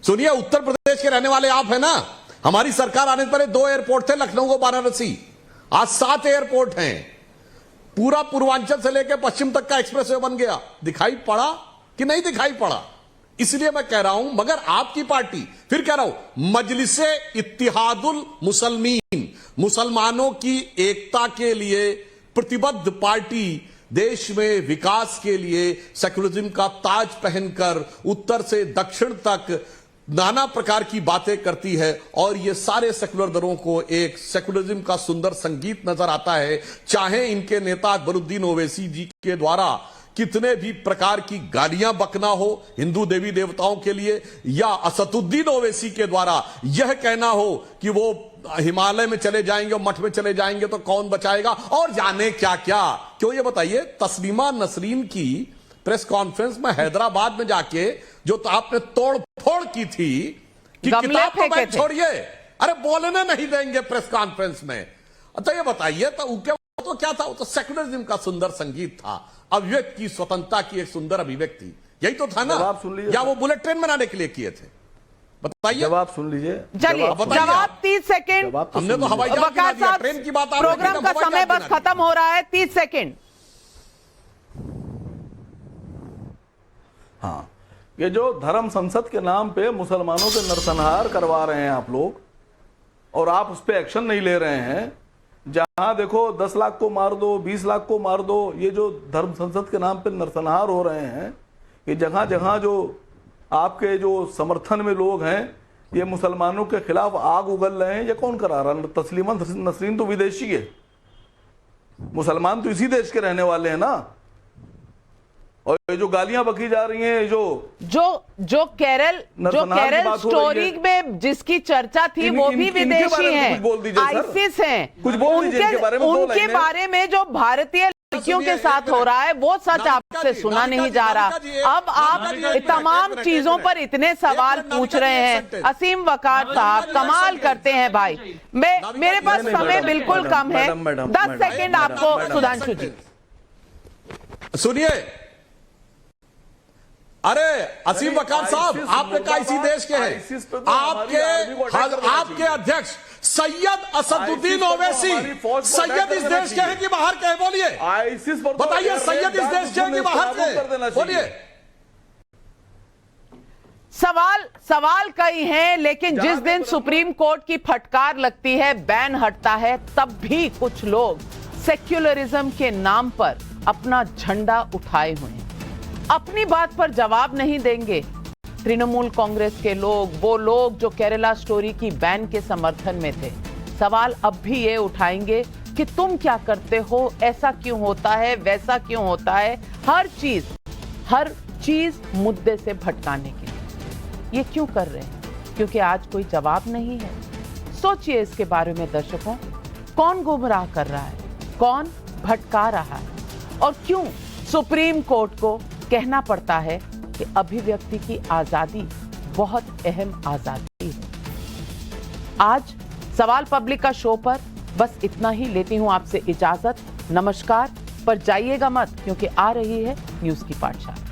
सुनिए, उत्तर प्रदेश के रहने वाले आप है ना, हमारी सरकार आने से पहले 2 एयरपोर्ट थे, लखनऊ और वाराणसी, आज 7 एयरपोर्ट हैं। पूरा पूर्वांचल से लेकर पश्चिम तक का एक्सप्रेसवे बन गया। दिखाई पड़ा कि नहीं दिखाई पड़ा? इसलिए मैं कह रहा हूं, मगर आपकी पार्टी, फिर कह रहा हूं, मजलिसे इत्तिहादुल मुसलमीन, मुसलमानों की एकता के लिए प्रतिबद्ध पार्टी, देश में विकास के लिए सेकुलरिज्म का ताज पहनकर उत्तर से दक्षिण तक नाना प्रकार की बातें करती है, और ये सारे सेकुलर दलों को एक सेकुलरिज्म का सुंदर संगीत नजर आता है। चाहे इनके नेता अकबरुद्दीन ओवैसी जी के द्वारा कितने भी प्रकार की गालियां बकना हो हिंदू देवी देवताओं के लिए, या असदुद्दीन ओवैसी के द्वारा यह कहना हो कि वो हिमालय में चले जाएंगे और मठ में चले जाएंगे तो कौन बचाएगा, और जाने क्या क्या। क्यों, ये बताइए, तस्लीमा नसरीन की प्रेस कॉन्फ्रेंस में हैदराबाद में जाके जो तो आपने तोड़ फोड़ की थी कि किताब को बैठ छोड़िए, अरे बोलने नहीं देंगे प्रेस कॉन्फ्रेंस में, तो ये बताइए, तो क्या था? वो तो सेकुलरिज्म का सुंदर संगीत था, अभिव्यक्ति की स्वतंत्रता की एक सुंदर अभिव्यक्ति, यही तो था ना। जवाब सुन लीजिए, या वो बुलेट ट्रेन बनाने के लिए किए थे? बताइए, जवाब सुन लीजिए। चलिए, जवाब 30 सेकेंड। हमने तो हवाई जहाज, ट्रेन की बात, प्रोग्राम का समय बस खत्म हो रहा है, 30 सेकेंड। हाँ, ये जो धर्म संसद के नाम पे मुसलमानों के नरसंहार करवा रहे हैं आप लोग, और आप उस पर एक्शन नहीं ले रहे हैं। जहां देखो 10 लाख को मार दो, 20 लाख को मार दो, ये जो धर्म संसद के नाम पे नरसंहार हो रहे हैं, ये जहां जहां जो आपके जो समर्थन में लोग हैं, ये मुसलमानों के खिलाफ आग उगल रहे हैं। ये कौन करा रहा है? तस्लीमा नसरीन तो विदेशी है, मुसलमान तो इसी देश के रहने वाले हैं ना। और ये जो गालियां बकी जा रही हैं, जो केरल स्टोरी में जिसकी चर्चा थी, वो भी विदेशी हैं, आईसिस हैं। कुछ बोल दीजिए इनके बारे में। उनके बारे में जो भारतीय लड़कियों के साथ हो रहा है, वो सच आपसे सुना नहीं जा रहा। अब आप तमाम चीजों पर इतने सवाल पूछ रहे हैं। असीम वकार साहब कमाल करते हैं भाई। मेरे पास समय बिल्कुल कम है, 10 सेकेंड आपको। सुधांशु जी सुनिए, अरे असीम वकार साहब, आपने कहा इसी देश के हैं, आपके अध्यक्ष सैयद असदुद्दीन ओवैसी सैयद इस देश के हैं कि बाहर के? बोलिए, बताइए, सैयद इस देश के हैं कि बाहर के? बोलिए। सवाल कई हैं, लेकिन जिस दिन सुप्रीम कोर्ट की फटकार लगती है, बैन हटता है, तब भी कुछ लोग सेक्युलरिज्म के नाम पर अपना झंडा उठाए हुए हैं, अपनी बात पर जवाब नहीं देंगे। तृणमूल कांग्रेस के लोग, वो लोग जो केरला स्टोरी की बैन के समर्थन में थे, सवाल अब भी ये उठाएंगे कि तुम क्या करते हो, ऐसा क्यों होता है, वैसा क्यों होता है, हर चीज मुद्दे से भटकाने के लिए। ये क्यों कर रहे हैं? क्योंकि आज कोई जवाब नहीं है। सोचिए इसके बारे में दर्शकों, कौन गुमराह कर रहा है, कौन भटका रहा है, और क्यों सुप्रीम कोर्ट को कहना पड़ता है कि अभिव्यक्ति की आजादी बहुत अहम आजादी है। आज सवाल पब्लिक का शो पर बस इतना ही। लेती हूं आपसे इजाजत। नमस्कार। पर जाइएगा मत, क्योंकि आ रही है न्यूज की पाठशाला।